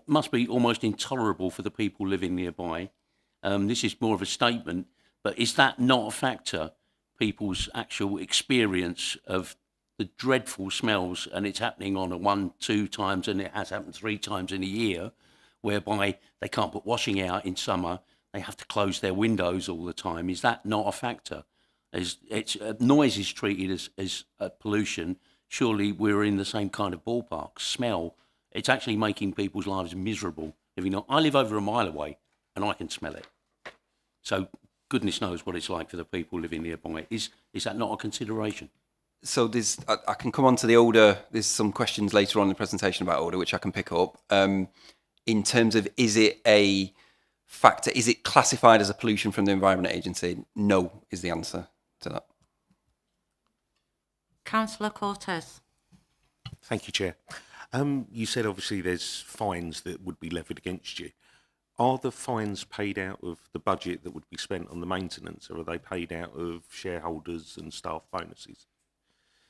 must be almost intolerable for the people living nearby. This is more of a statement, but is that not a factor, people's actual experience of the dreadful smells, and it's happening on a 1-2 times, and it has happened 3 times in a year, whereby they can't put washing out in summer, they have to close their windows all the time. Is that not a factor? Noise is treated as pollution. Surely we're in the same kind of ballpark. Smell, it's actually making people's lives miserable. I live over a mile away and I can smell it. So goodness knows what it's like for the people living nearby. Is that not a consideration? So I can come on to the odour. There's some questions later on in the presentation about odour, which I can pick up. In terms of, is it a factor, is it classified as a pollution from the Environment Agency? No, is the answer to that. Councillor Cortez. Thank you, Chair. You said obviously there's fines that would be levied against you. Are the fines paid out of the budget that would be spent on the maintenance, or are they paid out of shareholders and staff bonuses?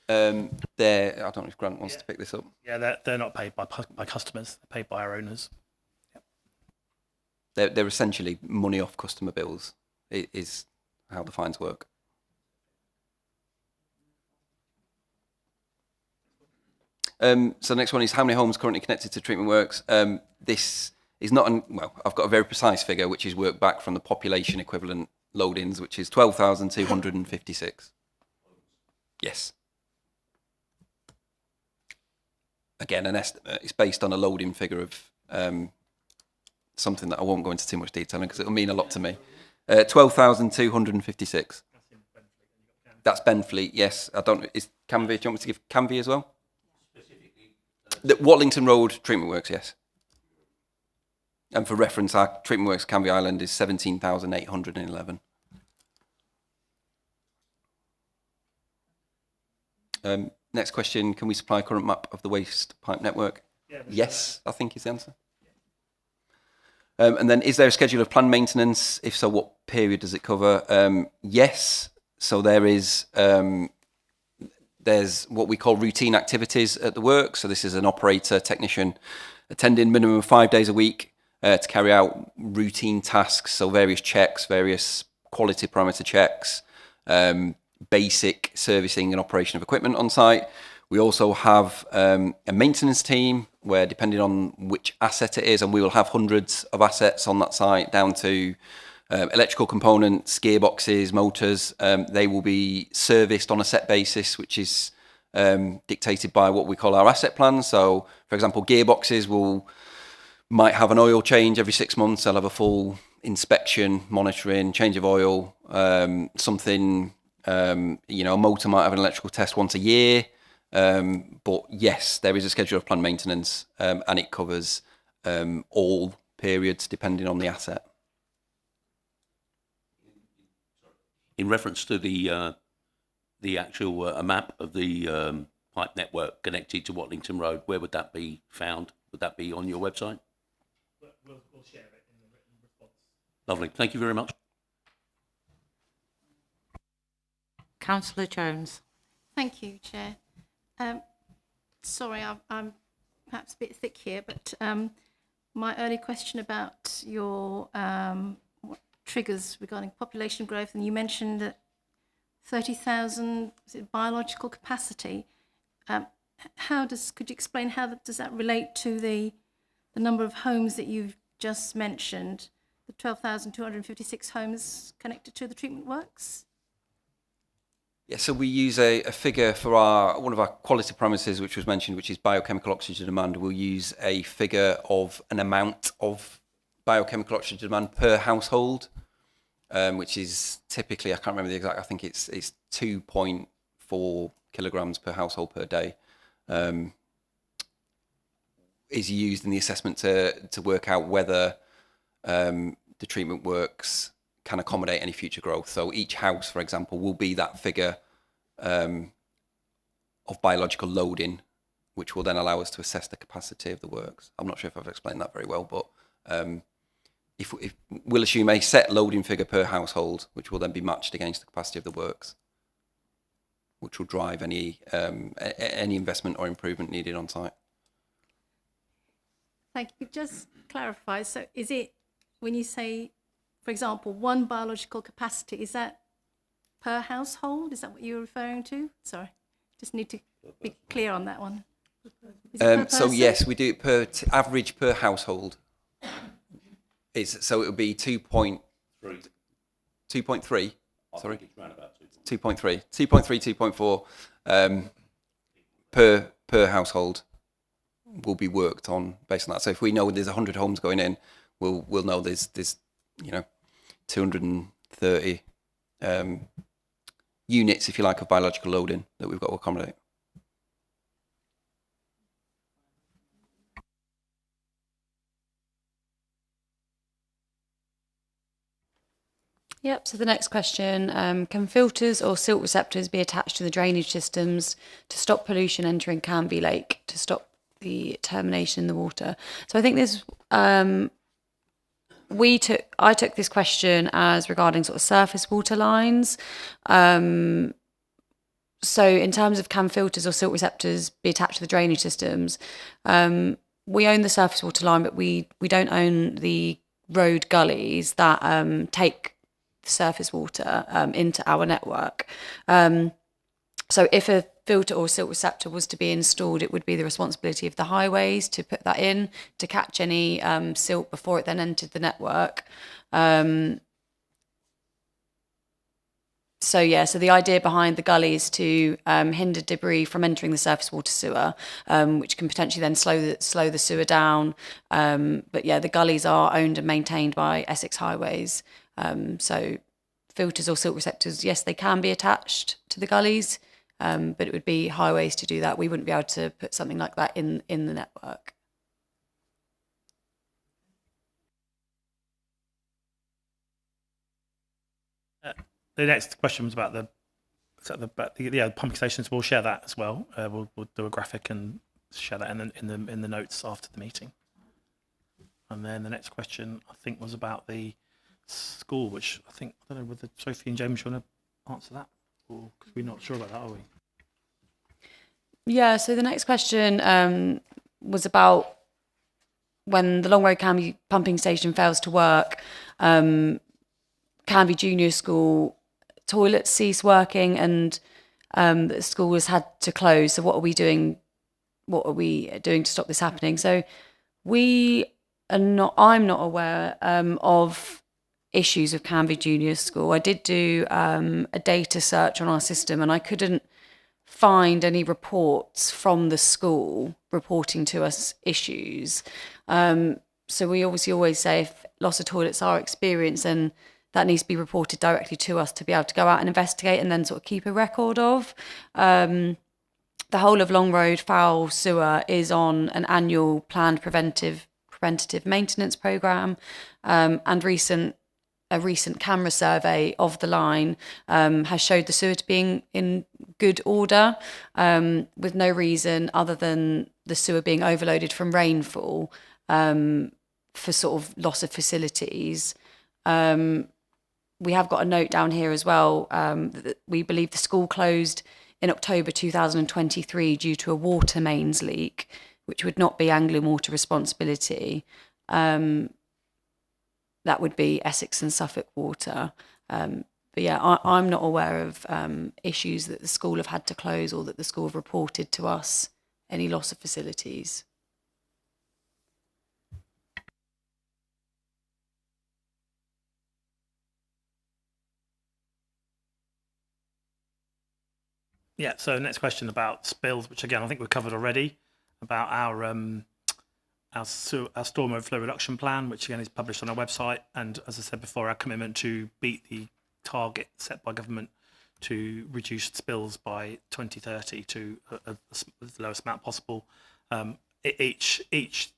I don't know if Grant wants to pick this up. Yeah, they're not paid by customers, they're paid by our owners. Yep. They're essentially money off customer bills, is how the fines work. So the next one is how many homes currently connected to treatment works. This is not, I've got a very precise figure, which is worked back from the population equivalent load-ins, which is 12,256. Yes. Again, an estimate. It's based on a load-in figure of something that I won't go into too much detail on because it'll mean a lot to me. 12,256. That's Benfleet, yes. I don't know. Is Canvey, do you want me to give Canvey as well? The Watlington Road Treatment Works, yes. And for reference, our Treatment Works Canvey Island is 17,811. Next question, can we supply a current map of the waste pipe network? Yes, I think is the answer. And then, is there a schedule of planned maintenance? If so, what period does it cover? Yes, so there is... there's what we call routine activities at the work. So this is an operator, technician attending minimum of 5 days a week. to carry out routine tasks, so various checks, various quality parameter checks, basic servicing and operation of equipment on site. We also have a maintenance team where, depending on which asset it is, and we will have hundreds of assets on that site, down to electrical components, gearboxes, motors, they will be serviced on a set basis, which is dictated by what we call our asset plan. So, for example, gearboxes might have an oil change every 6 months. They'll have a full inspection, monitoring, change of oil. Something, a motor might have an electrical test once a year. But yes, there is a schedule of planned maintenance, and it covers all periods depending on the asset. In reference to the actual a map of the pipe network connected to Watlington Road, where would that be found? Would that be on your website? We'll share it in the written response. Lovely. Thank you very much. Councillor Jones. Thank you, Chair. Sorry, I'm perhaps a bit thick here, but my early question about your triggers regarding population growth, and you mentioned that 30,000 biological capacity. Could you explain how does that relate to the number of homes that you've just mentioned, the 12,256 homes connected to the treatment works? Yeah, so we use a figure for one of our quality parameters, which was mentioned, which is biochemical oxygen demand. We'll use a figure of an amount of biochemical oxygen demand per household, which is typically, I can't remember the exact, I think it's 2.4 kilograms per household per day, is used in the assessment to work out whether the treatment works can accommodate any future growth. So each house, for example, will be that figure of biological loading, which will then allow us to assess the capacity of the works. I'm not sure if I've explained that very well, but if we'll assume a set loading figure per household, which will then be matched against the capacity of the works, which will drive any investment or improvement needed on site. Thank you. Just clarify. So is it, when you say, for example, one biological capacity, is that per household? Is that what you're referring to? Sorry, just need to be clear on that one. So yes, we do it per average per household. So it would be 2.3. Sorry, 2.3, 2.4 per household will be worked on based on that. So if we know there's 100 homes going in, we'll know there's 230 units, if you like, of biological loading that we've got to accommodate. Yep, so the next question, can filters or silt receptors be attached to the drainage systems to stop pollution entering Canby Lake, to stop the termination in the water? So I think this, I took this question as regarding sort of surface water lines. So in terms of can filters or silt receptors be attached to the drainage systems, we own the surface water line, but we don't own the road gullies that take surface water into our network. So if a filter or silt receptor was to be installed, it would be the responsibility of the highways to put that in, to catch any silt before it then entered the network. So the idea behind the gully is to hinder debris from entering the surface water sewer, which can potentially then slow the sewer down. But yeah, the gullies are owned and maintained by Essex Highways. So filters or silt receptors, yes, they can be attached to the gullies, but it would be highways to do that. We wouldn't be able to put something like that in the network. The next question was about the pumping stations. We'll share that as well. We'll do a graphic and share that in the notes after the meeting. And then the next question, I think, was about the school, which I don't know whether Sophie and James want to answer that, or because we're not sure about that, are we? Yeah. So the next question was about when the Long Road Canby pumping station fails to work, Canby Junior School toilets cease working, and the school has had to close. So what are we doing? What are we doing to stop this happening? So I'm not aware of issues with Canby Junior School. I did do a data search on our system, and I couldn't find any reports from the school reporting to us issues. So we obviously always say if loss of toilets are experienced, then that needs to be reported directly to us to be able to go out and investigate and then sort of keep a record of. The whole of Long Road Foul Sewer is on an annual planned preventative maintenance programme, and a recent camera survey of the line has showed the sewer to be in good order, with no reason other than the sewer being overloaded from rainfall for sort of loss of facilities. We have got a note down here as well that we believe the school closed in October 2023 due to a water mains leak, which would not be Anglian Water responsibility. That would be Essex and Suffolk Water. But yeah, I'm not aware of issues that the school have had to close or that the school have reported to us any loss of facilities. Yeah, so next question about spills, which again I think we've covered already, about our storm overflow reduction plan, which again is published on our website. And as I said before, our commitment to beat the target set by government to reduce spills by 2030 to the lowest amount possible. Each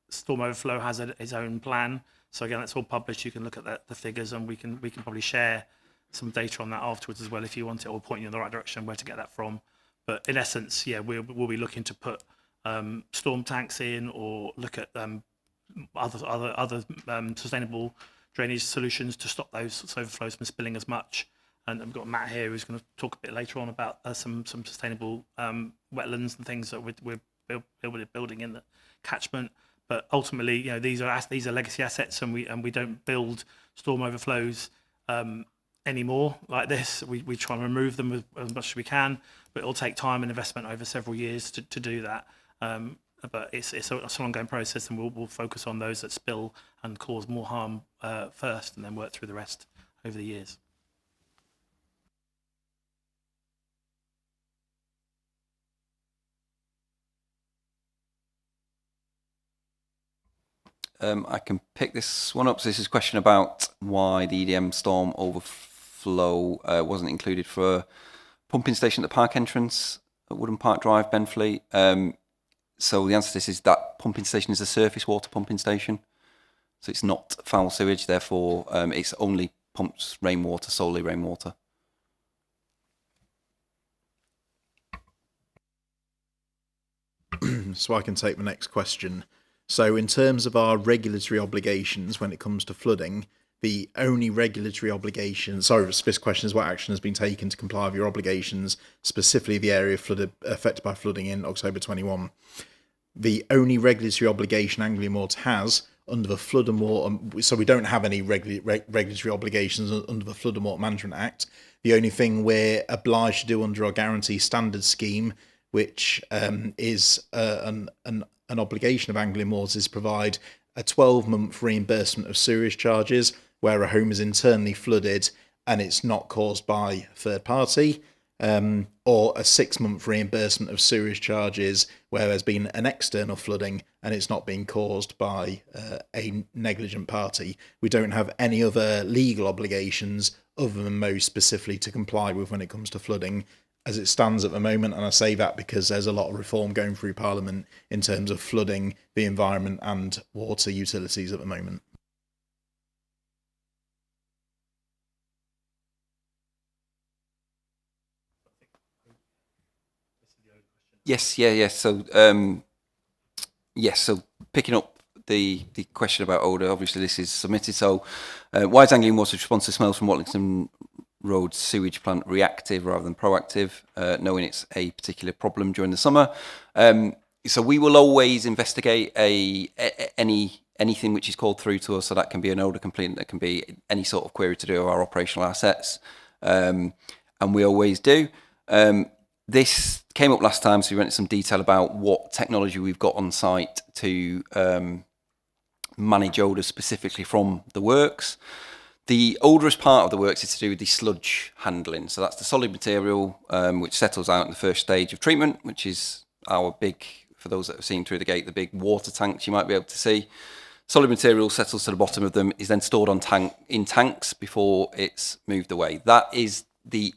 storm overflow has its own plan. So again, that's all published. You can look at the figures, and we can probably share some data on that afterwards as well if you want it, or point you in the right direction where to get that from. But in essence, yeah, we'll be looking to put storm tanks in, or look at other sustainable drainage solutions to stop those overflows from spilling as much. And I've got Matt here who's going to talk a bit later on about some sustainable wetlands and things that we're building in the catchment. But ultimately, you know, these are legacy assets, and we don't build storm overflows anymore like this. We try and remove them as much as we can, but it'll take time and investment over several years to do that. But it's an ongoing process, and we'll focus on those that spill and cause more harm first, and then work through the rest over the years. I can pick this one up. So this is a question about why the EDM storm overflow wasn't included for a pumping station at the park entrance at Wooden Park Drive, Benfleet. So the answer to this is that pumping station is a surface water pumping station. So it's not foul sewage, therefore it's only pumps rainwater, solely rainwater. So I can take the next question. So in terms of our regulatory obligations when it comes to flooding, the only regulatory obligation, this question is what action has been taken to comply with your obligations, specifically the area affected by flooding in October 21. The only regulatory obligation Anglian Water has under the Flood and Water, so we don't have any regulatory obligations under the Flood and Water Management Act. The only thing we're obliged to do under our guarantee standard scheme, which is an obligation of Anglian Water, is provide a 12-month reimbursement of sewage charges where a home is internally flooded and it's not caused by a third party, or a 6-month reimbursement of sewage charges where there's been an external flooding and it's not being caused by a negligent party. We don't have any other legal obligations other than those specifically to comply with when it comes to flooding as it stands at the moment. And I say that because there's a lot of reform going through Parliament in terms of flooding, the environment and water utilities at the moment. Yes. So, so picking up the question about odour, obviously this is submitted. So, why is Anglian Water's response to smells from Watlington Road sewage plant reactive rather than proactive, knowing it's a particular problem during the summer? so we will always investigate anything which is called through to us. So that can be an odour complaint, that can be any sort of query to do with our operational assets, and we always do. This came up last time, so we went into some detail about what technology we've got on site to manage odours specifically from the works. The odorous part of the works is to do with the sludge handling. So that's the solid material which settles out in the first stage of treatment, which is our big, for those that have seen through the gate, the big water tanks you might be able to see. Solid material settles to the bottom of them, is then stored on in tanks before it's moved away. That is the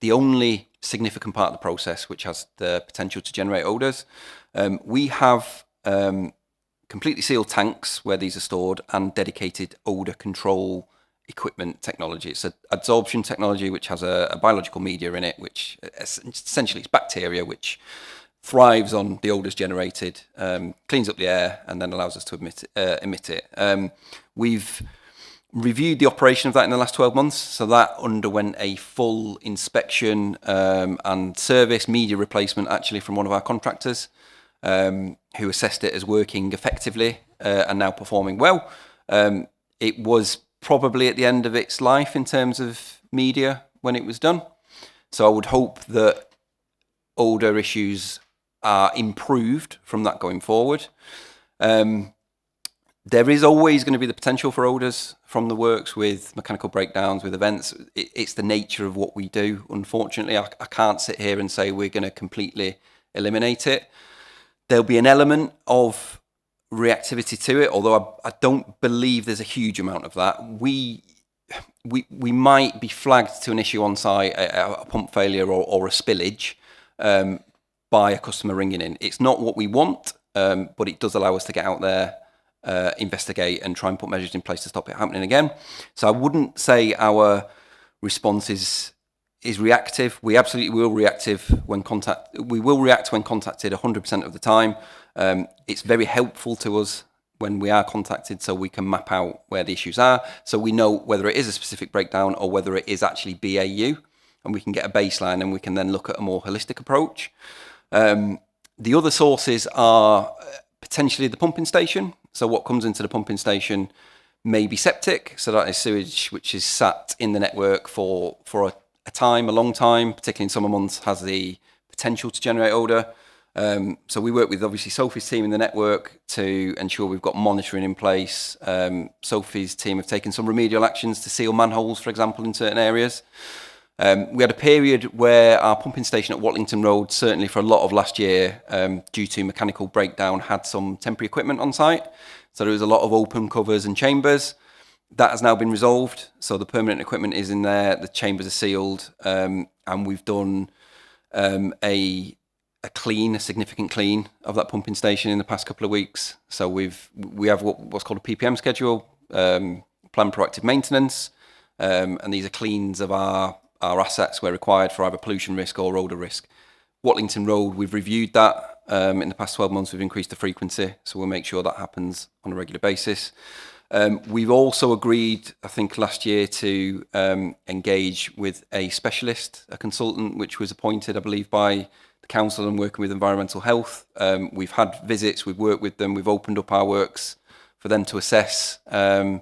only significant part of the process which has the potential to generate odours. We have completely sealed tanks where these are stored and dedicated odour control equipment technology. It's an adsorption technology which has a biological media in it, which essentially is bacteria which thrives on the odours generated, cleans up the air, and then allows us to emit it. We've reviewed the operation of that in the last 12 months, so that underwent a full inspection and service, media replacement actually from one of our contractors, who assessed it as working effectively and now performing well. It was probably at the end of its life in terms of media when it was done. So I would hope that odour issues are improved from that going forward. There is always going to be the potential for odours from the works with mechanical breakdowns, with events. It's the nature of what we do. Unfortunately, I can't sit here and say we're going to completely eliminate it. There'll be an element of reactivity to it, although I don't believe there's a huge amount of that. We might be flagged to an issue on site, a pump failure or a spillage, by a customer ringing in. It's not what we want, but it does allow us to get out there, investigate and try and put measures in place to stop it happening again. So I wouldn't say our response is reactive. We absolutely will we will react when contacted 100% of the time. It's very helpful to us when we are contacted, so we can map out where the issues are, so we know whether it is a specific breakdown or whether it is actually BAU, and we can get a baseline and we can then look at a more holistic approach. The other sources are potentially the pumping station. So what comes into the pumping station may be septic, so that is sewage which is sat in the network for a long time, particularly in summer months, has the potential to generate odour. So we work with obviously Sophie's team in the network to ensure we've got monitoring in place. Sophie's team have taken some remedial actions to seal manholes, for example, in certain areas. We had a period where our pumping station at Watlington Road, certainly for a lot of last year, due to mechanical breakdown, had some temporary equipment on site. So there was a lot of open covers and chambers. That has now been resolved. So the permanent equipment is in there, the chambers are sealed, and we've done a significant clean of that pumping station in the past couple of weeks. So we have what's called a PPM schedule, planned proactive maintenance, and these are cleans of our assets where required for either pollution risk or odour risk. Watlington Road, we've reviewed that. In the past 12 months, we've increased the frequency, so we'll make sure that happens on a regular basis. We've also agreed, I think last year, to engage with a specialist, a consultant, which was appointed, I believe, by the council and working with environmental health. We've had visits, we've worked with them, we've opened up our works for them to assess and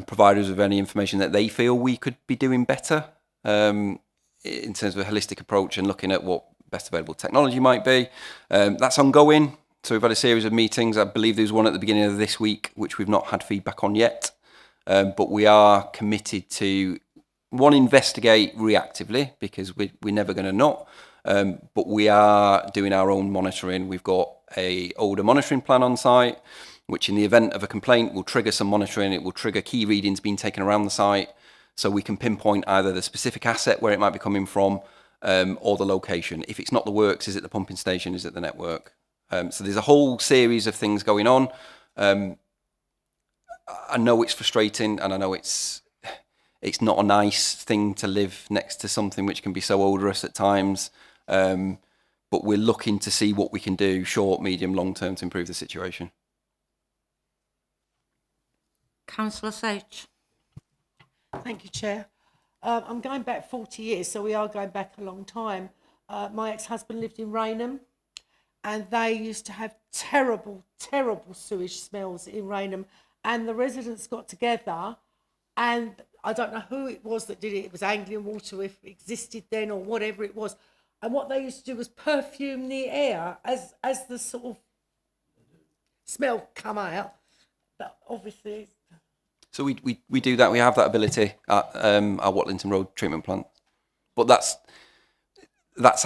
provide us with any information that they feel we could be doing better in terms of a holistic approach and looking at what best available technology might be. That's ongoing. So we've had a series of meetings. I believe there was one at the beginning of this week, which we've not had feedback on yet. But we are committed to, one, investigate reactively, because we're never going to not. But we are doing our own monitoring. We've got a odour monitoring plan on site, which in the event of a complaint will trigger some monitoring. It will trigger key readings being taken around the site, so we can pinpoint either the specific asset where it might be coming from, or the location. If it's not the works, is it the pumping station? Is it the network? So there's a whole series of things going on. I know it's frustrating, and I know it's not a nice thing to live next to something which can be so odorous at times. But we're looking to see what we can do short, medium, long term to improve the situation. Councillor Sewage. Thank you, Chair. I'm going back 40 years, so we are going back a long time. My ex-husband lived in Raynham, and they used to have terrible, terrible sewage smells in Rainham, and the residents got together, and I don't know who it was that did it. It was Anglian Water, if it existed then, or whatever it was. And what they used to do was perfume the air as the sort of smell come out. But obviously, So we do that. We have that ability at our Watlington Road treatment plant, but that's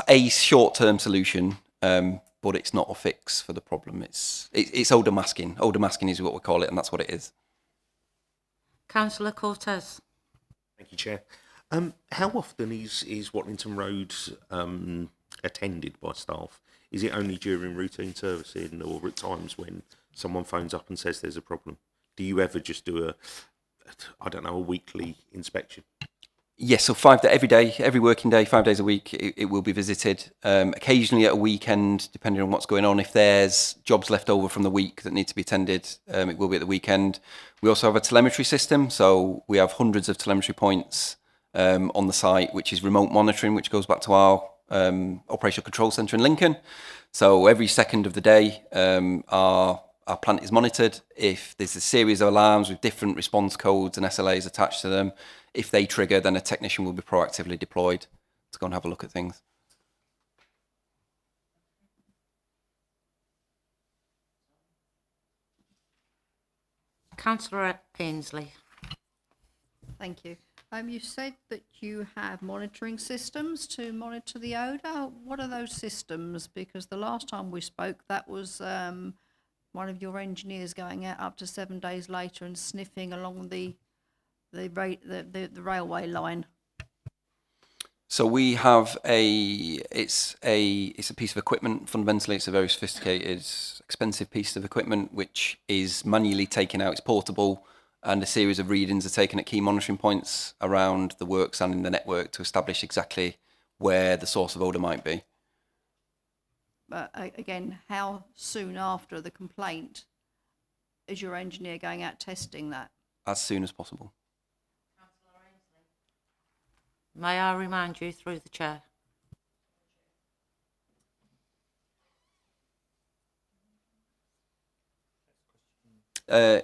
a short-term solution, but it's not a fix for the problem. It's odour masking. Odour masking is what we call it, and that's what it is. Councillor Cortez. Thank you, Chair. How often is Watlington Road attended by staff? Is it only during routine servicing, or at times when someone phones up and says there's a problem? Do you ever just do a weekly inspection? Yes, so every day, every working day, 5 days a week, it will be visited. Occasionally at a weekend, depending on what's going on. If there's jobs left over from the week that need to be attended, it will be at the weekend. We also have a telemetry system, so we have hundreds of telemetry points on the site, which is remote monitoring, which goes back to our operational control centre in Lincoln. So every second of the day, our plant is monitored. If there's a series of alarms with different response codes and SLAs attached to them, if they trigger, then a technician will be proactively deployed to go and have a look at things. Councillor Ainsley. Thank you. You said that you have monitoring systems to monitor the odour. What are those systems? Because the last time we spoke, that was one of your engineers going out up to 7 days later and sniffing along the railway line. So we have it's a piece of equipment. Fundamentally, it's a very sophisticated, expensive piece of equipment which is manually taken out. It's portable, and a series of readings are taken at key monitoring points around the works and in the network to establish exactly where the source of odour might be. But again, how soon after the complaint is your engineer going out testing that? As soon as possible. May I remind you through the chair?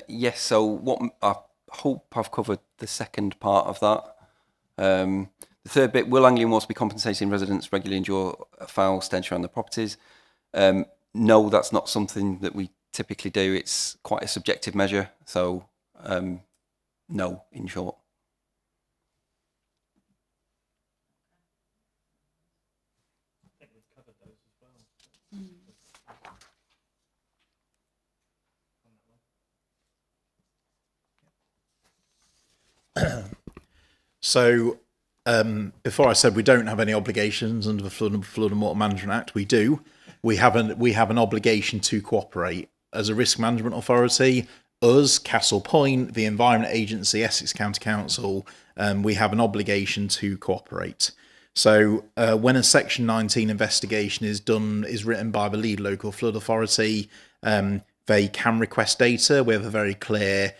Yes, so I hope I've covered the second part of that. The third bit, will Anglian Water be compensating residents regularly endure foul stench around the properties? No, that's not something that we typically do. It's quite a subjective measure, so no, in short. So, before I said we don't have any obligations under the Flood and Water Management Act, we do. We have an obligation to cooperate as a risk management authority. Us, Castle Point, the Environment Agency, Essex County Council, we have an obligation to cooperate. So, when a Section 19 investigation is written by the lead local flood authority, they can request data. We have a very clear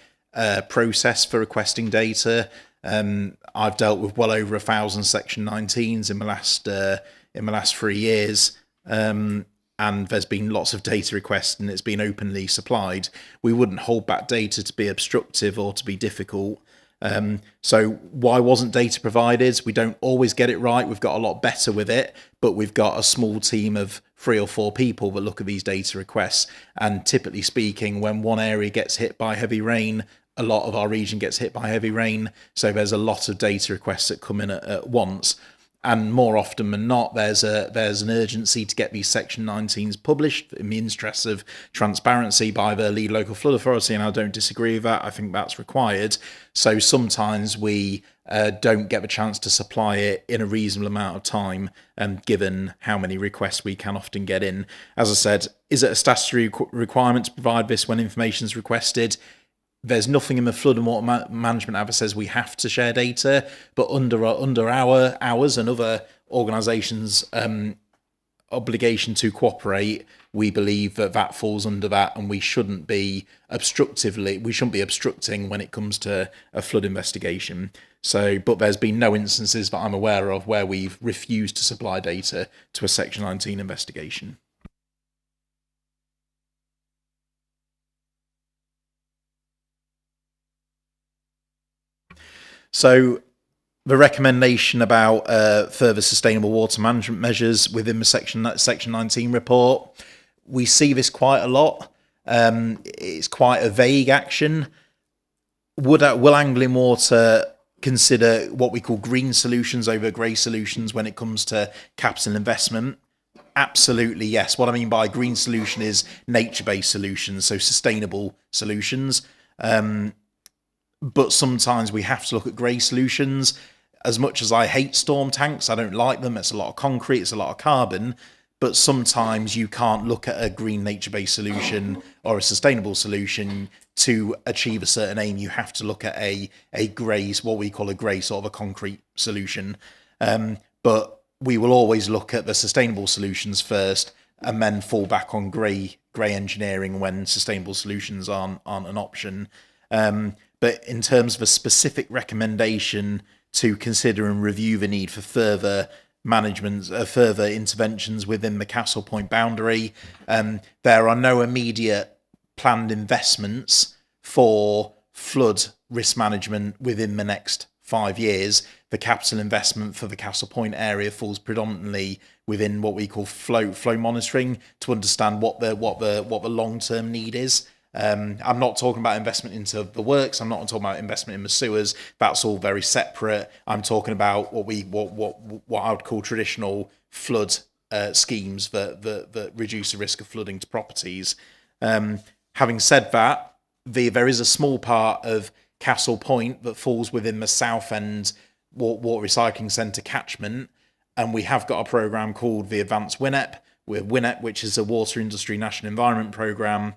process for requesting data. I've dealt with well over 1,000 Section 19s in the last 3 years, and there's been lots of data requests, and it's been openly supplied. We wouldn't hold back data to be obstructive or to be difficult. So why wasn't data provided? We don't always get it right. We've got a lot better with it, but we've got a small team of 3 or 4 people that look at these data requests. And typically speaking, when one area gets hit by heavy rain, a lot of our region gets hit by heavy rain. So there's a lot of data requests that come in at once. And more often than not, there's an urgency to get these Section 19s published in the interest of transparency by the lead local flood authority, and I don't disagree with that. I think that's required. So sometimes we don't get the chance to supply it in a reasonable amount of time, given how many requests we can often get in. As I said, is it a statutory requirement to provide this when information is requested? There's nothing in the Flood and Water Management Act that says we have to share data, but under ours and other organisations' obligation to cooperate, we believe that falls under that, and we shouldn't be obstructing when it comes to a flood investigation. So, but there's been no instances that I'm aware of where we've refused to supply data to a Section 19 investigation. So the recommendation about further sustainable water management measures within the Section 19 report, we see this quite a lot. It's quite a vague action. Will Anglian Water consider what we call green solutions over grey solutions when it comes to capital investment? Absolutely, yes. What I mean by green solution is nature-based solutions, so sustainable solutions. But sometimes we have to look at grey solutions. As much as I hate storm tanks, I don't like them. It's a lot of concrete, it's a lot of carbon. But sometimes you can't look at a green nature-based solution or a sustainable solution to achieve a certain aim. You have to look at a grey, what we call a grey sort of a concrete solution. But we will always look at the sustainable solutions first and then fall back on grey engineering when sustainable solutions aren't an option. But in terms of a specific recommendation to consider and review the need for further management, further interventions within the Castle Point boundary, there are no immediate planned investments for flood risk management within the next 5 years. The capital investment for the Castle Point area falls predominantly within what we call flow monitoring to understand what the long-term need is. I'm not talking about investment into the works. I'm not talking about investment in the sewers. That's all very separate. I'm talking about what I would call traditional flood schemes that reduce the risk of flooding to properties. Having said that, there is a small part of Castle Point that falls within the South End Water Recycling Centre catchment, and we have got a programme called the Advanced WINEP, which is a Water Industry National Environment Programme,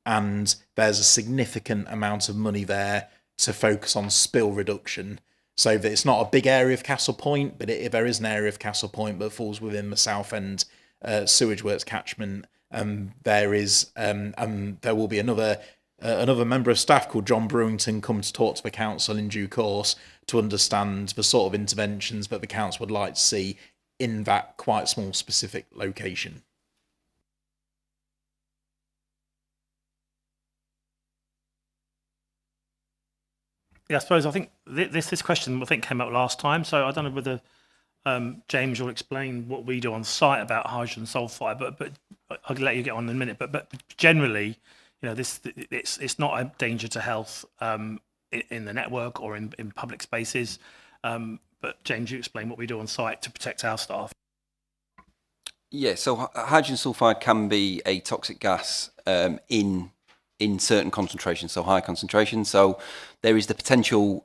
and there's a significant amount of money there to focus on spill reduction. So that it's not a big area of Castle Point, but there is an area of Castle Point that falls within the South End Sewage Works catchment. There will be another member of staff called John Brewington come to talk to the council in due course to understand the sort of interventions that the council would like to see in that quite small specific location. Yeah, I suppose I think this question came up last time, so I don't know whether James will explain what we do on site about hydrogen sulfide, but I'll let you get on in a minute. But generally, it's not a danger to health in the network or in public spaces. But James, you explain what we do on site to protect our staff. Yeah, so hydrogen sulfide can be a toxic gas in certain concentrations, so high concentrations. So there is the potential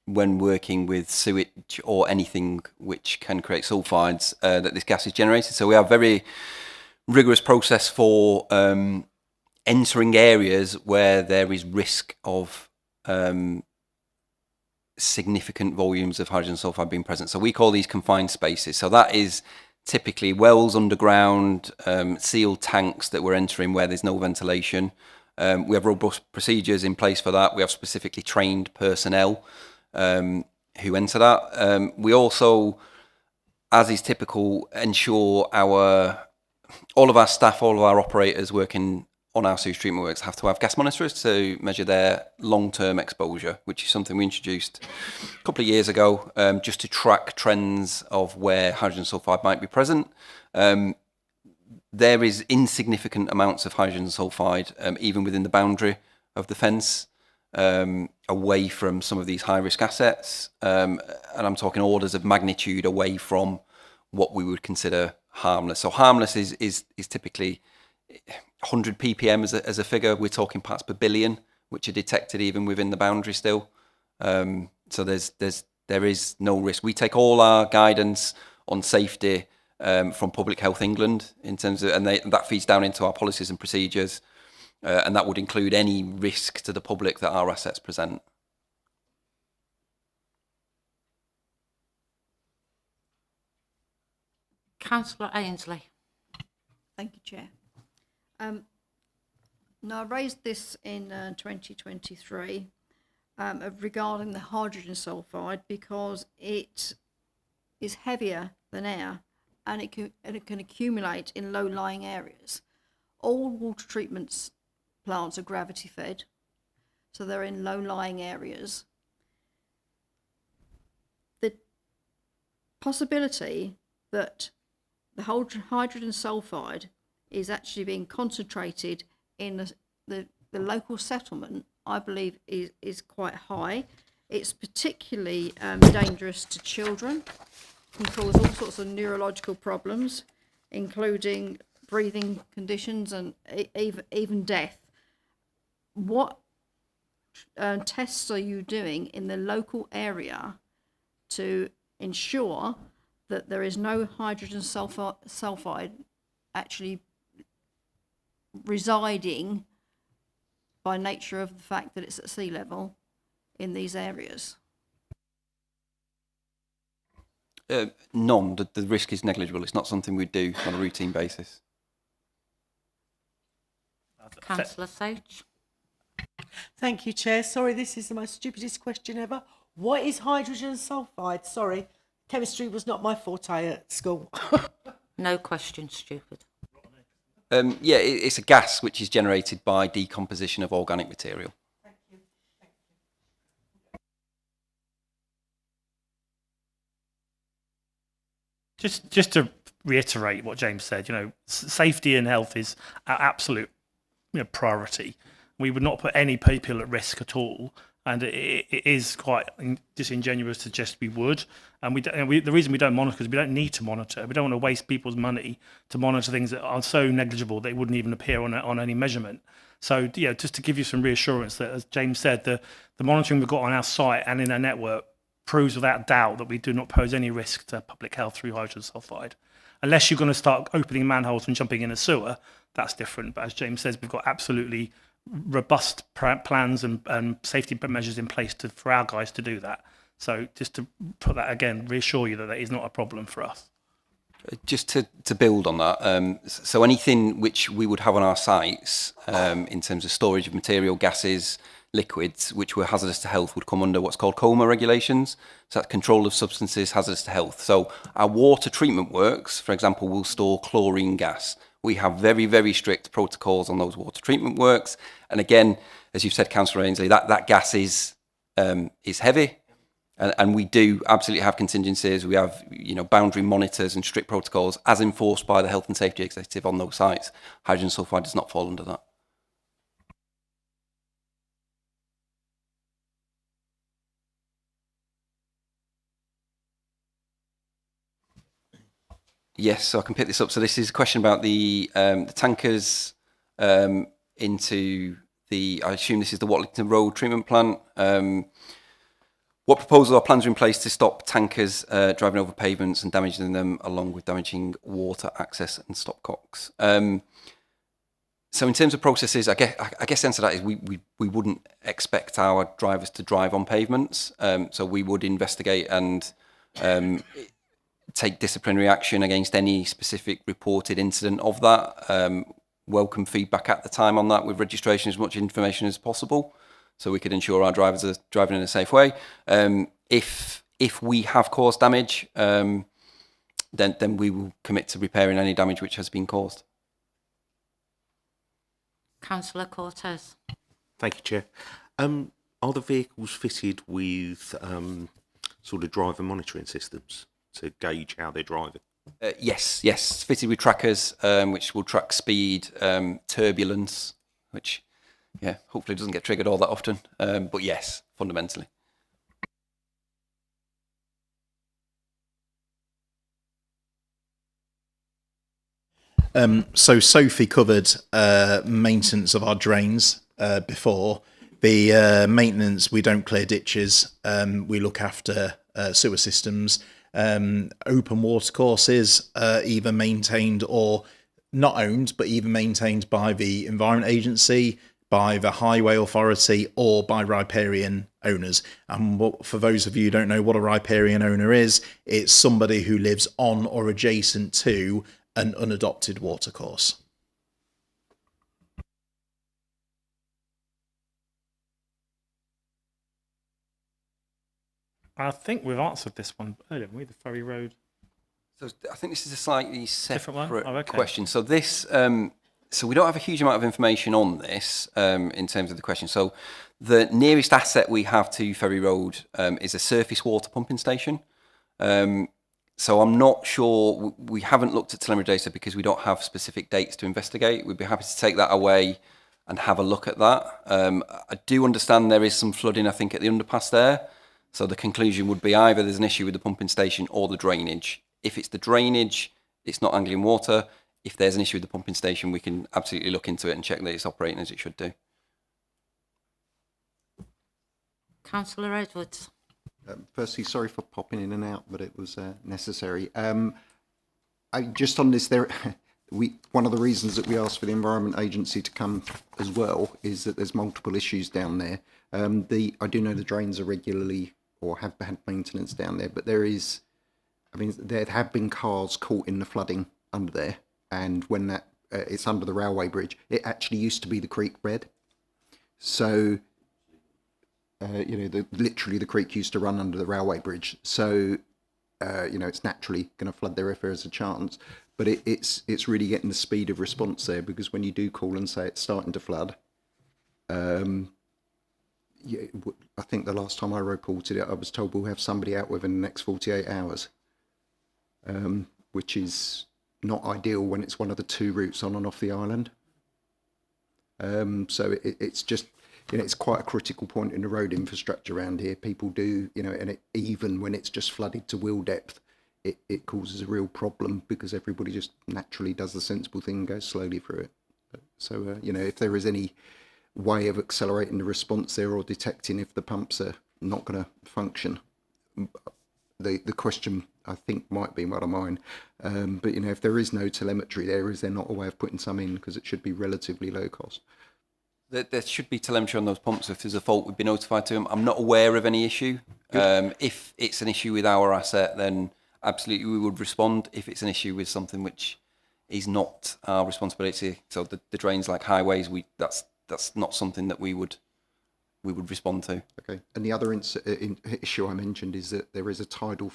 when working with sewage or anything which can create sulfides that this gas is generated. So we have very rigorous process for entering areas where there is risk of significant volumes of hydrogen sulfide being present. So we call these confined spaces. So that is typically wells underground, sealed tanks that we're entering where there's no ventilation. We have robust procedures in place for that. We have specifically trained personnel who enter that. We also, as is typical, ensure all of our staff, all of our operators working on our sewage treatment works have to have gas monitors to measure their long-term exposure, which is something we introduced a couple of years ago, just to track trends of where hydrogen sulfide might be present. There is insignificant amounts of hydrogen sulfide, even within the boundary of the fence, away from some of these high-risk assets. And I'm talking orders of magnitude away from what we would consider harmless. So harmless is typically 100 ppm as a figure. We're talking parts per billion, which are detected even within the boundary still. So there is no risk. We take all our guidance on safety from Public Health England in terms of, and that feeds down into our policies and procedures, and that would include any risk to the public that our assets present. Councillor Ainsley. Thank you, Chair. Now, I raised this in 2023 regarding the hydrogen sulfide because it is heavier than air and it can accumulate in low-lying areas. All water treatment plants are gravity-fed, so they're in low-lying areas. possibility that the whole hydrogen sulfide is actually being concentrated in the local settlement, I believe is quite high. It's particularly dangerous to children, can cause all sorts of neurological problems, including breathing conditions and even death. What tests are you doing in the local area to ensure that there is no hydrogen sulfide actually residing by nature of the fact that it's at sea level in these areas? None. The risk is negligible. It's not something we do on a routine basis. Councillor Sewage. Thank you, Chair. Sorry, this is the most stupidest question ever. What is hydrogen sulfide? Sorry, chemistry was not my forte at school. No question, stupid. Yeah, it's a gas which is generated by decomposition of organic material. Thank you. Just to reiterate what James said, safety and health is our absolute priority. We would not put any people at risk at all, and it is quite disingenuous to suggest we would. And the reason we don't monitor is we don't need to monitor. We don't want to waste people's money to monitor things that are so negligible they wouldn't even appear on any measurement. So just to give you some reassurance that, as James said, the monitoring we've got on our site and in our network proves without doubt that we do not pose any risk to public health through hydrogen sulfide. Unless you're going to start opening manholes and jumping in a sewer, that's different. But as James says, we've got absolutely robust plans and safety measures in place for our guys to do that. So just to put that again, reassure you that that is not a problem for us. Just to build on that, so anything which we would have on our sites in terms of storage of material, gases, liquids, which were hazardous to health, would come under what's called COMA regulations. So that's control of substances hazardous to health. So our water treatment works, for example, will store chlorine gas. We have very, very strict protocols on those water treatment works. And again, as you've said, Councillor Ainsley, that gas is heavy. And we do absolutely have contingencies. We have, boundary monitors and strict protocols as enforced by the Health and Safety Executive on those sites. Hydrogen sulfide does not fall under that. Yes, so I can pick this up. So this is a question about the tankers into the, I assume this is the Watlington Road treatment plant. What proposals or plans are in place to stop tankers driving over pavements and damaging them, along with damaging water access and stopcocks? So in terms of processes, I guess the answer to that is we wouldn't expect our drivers to drive on pavements. So we would investigate and take disciplinary action against any specific reported incident of that. Welcome feedback at the time on that with registration, as much information as possible, so we could ensure our drivers are driving in a safe way. If we have caused damage, then we will commit to repairing any damage which has been caused. Councillor Cortez. Thank you, Chair. Are the vehicles fitted with sort of driver monitoring systems to gauge how they're driving? Yes, fitted with trackers, which will track speed, turbulence, which, hopefully doesn't get triggered all that often. But yes, fundamentally. So Sophie covered maintenance of our drains before. The maintenance, we don't clear ditches. We look after sewer systems. Open water courses, either maintained or not owned, but either maintained by the Environment Agency, by the Highway Authority, or by riparian owners. And for those of you who don't know what a riparian owner is, it's somebody who lives on or adjacent to an unadopted watercourse. I think we've answered this one earlier, haven't we? The Ferry Road. So I think this is a slightly separate Okay. question. So this, so we don't have a huge amount of information on this in terms of the question. So the nearest asset we have to Ferry Road is a surface water pumping station. So I'm not sure, we haven't looked at telemetry data because we don't have specific dates to investigate. We'd be happy to take that away and have a look at that. I do understand there is some flooding, I think, at the underpass there. So the conclusion would be either there's an issue with the pumping station or the drainage. If it's the drainage, it's not Anglian water. If there's an issue with the pumping station, we can absolutely look into it and check that it's operating as it should do. Councillor Edwards. Firstly, sorry for popping in and out, but it was necessary. Just on this, one of the reasons that we asked for the Environment Agency to come as well is that there's multiple issues down there. I do know the drains are regularly or have had maintenance down there, but there have been cars caught in the flooding under there, and when it's under the railway bridge, it actually used to be the creek bed. So literally the creek used to run under the railway bridge. So, it's naturally going to flood there if there's a chance. But it's really getting the speed of response there, because when you do call and say it's starting to flood, I think the last time I reported it, I was told we'll have somebody out within the next 48 hours, which is not ideal when it's one of the two routes on and off the island. So it's just... it's quite a critical point in the road infrastructure around here. People do, and even when it's just flooded to wheel depth, it causes a real problem because everybody just naturally does the sensible thing and goes slowly through it. So, if there is any way of accelerating the response there or detecting if the pumps are not going to function, the question I think might be one of mine. But, if there is no telemetry there, is there not a way of putting some in, because it should be relatively low cost? There should be telemetry on those pumps. If there's a fault, we'd be notified to them. I'm not aware of any issue. If it's an issue with our asset, then absolutely we would respond. If it's an issue with something which is not our responsibility, so the drains like highways, that's not something that we would respond to. Okay. And the other issue I mentioned is that there is a tidal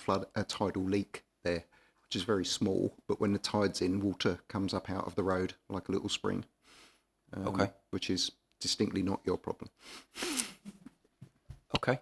leak there, which is very small, but when the tide's in, water comes up out of the road like a little spring. Okay. Which is distinctly not your problem. Okay.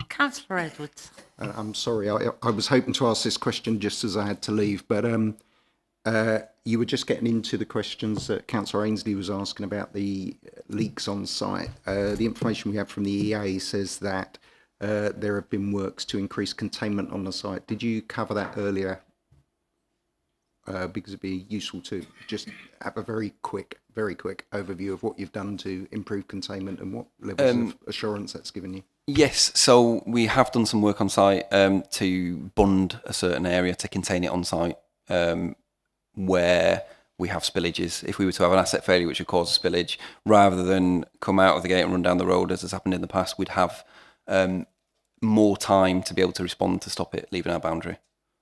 Councillor Edwards. I'm sorry, I was hoping to ask this question just as I had to leave, but you were just getting into the questions that Councillor Ainsley was asking about the leaks on site. The information we have from the EA says that there have been works to increase containment on the site. Did you cover that earlier? Because it'd be useful to just have a very quick overview of what you've done to improve containment and what levels of assurance that's given you. Yes, so we have done some work on site to bund a certain area to contain it on site where we have spillages. If we were to have an asset failure which would cause a spillage, rather than come out of the gate and run down the road as has happened in the past, we'd have more time to be able to respond to stop it leaving our boundary.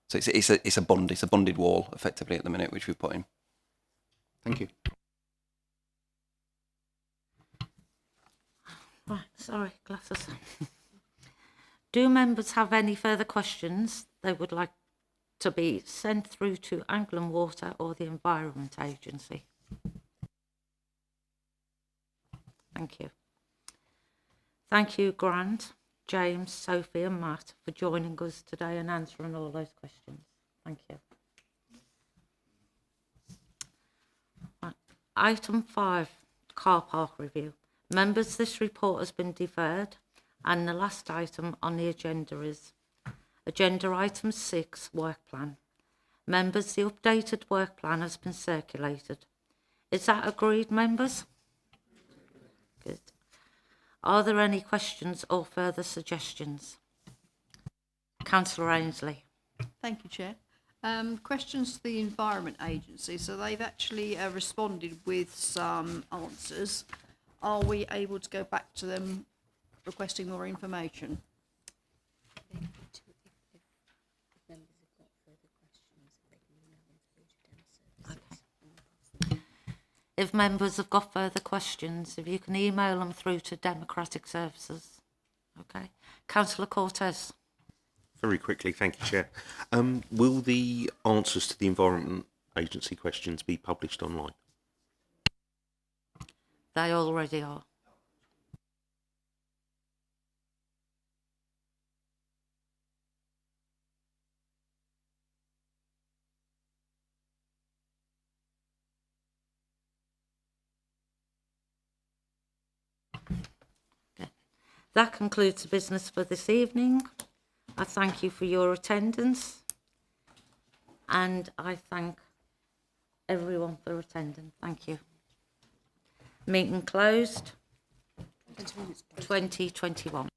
So it's a bunded wall effectively at the minute, which we've put in. Thank you. Right, sorry, glasses. Do members have any further questions they would like to be sent through to Anglian Water or the Environment Agency? Thank you. Thank you, Grant, James, Sophie and Matt for joining us today and answering all those questions. Thank you. Right. Item 5, car park review. Members, this report has been deferred and the last item on the agenda is agenda item 6, work plan. Members, the updated work plan has been circulated. Is that agreed, members? Good. Are there any questions or further suggestions? Councillor Ainsley. Thank you, Chair. Questions to the Environment Agency. So they've actually responded with some answers. Are we able to go back to them requesting more information? if members have got further questions, if you can email them through to Democratic Services. Okay. Councillor Cortez. Very quickly, thank you, Chair. Will the answers to the Environment Agency questions be published online? They already are. Okay. That concludes the business for this evening. I thank you for your attendance, and I thank everyone for attending. Thank you. Meeting closed. 2021.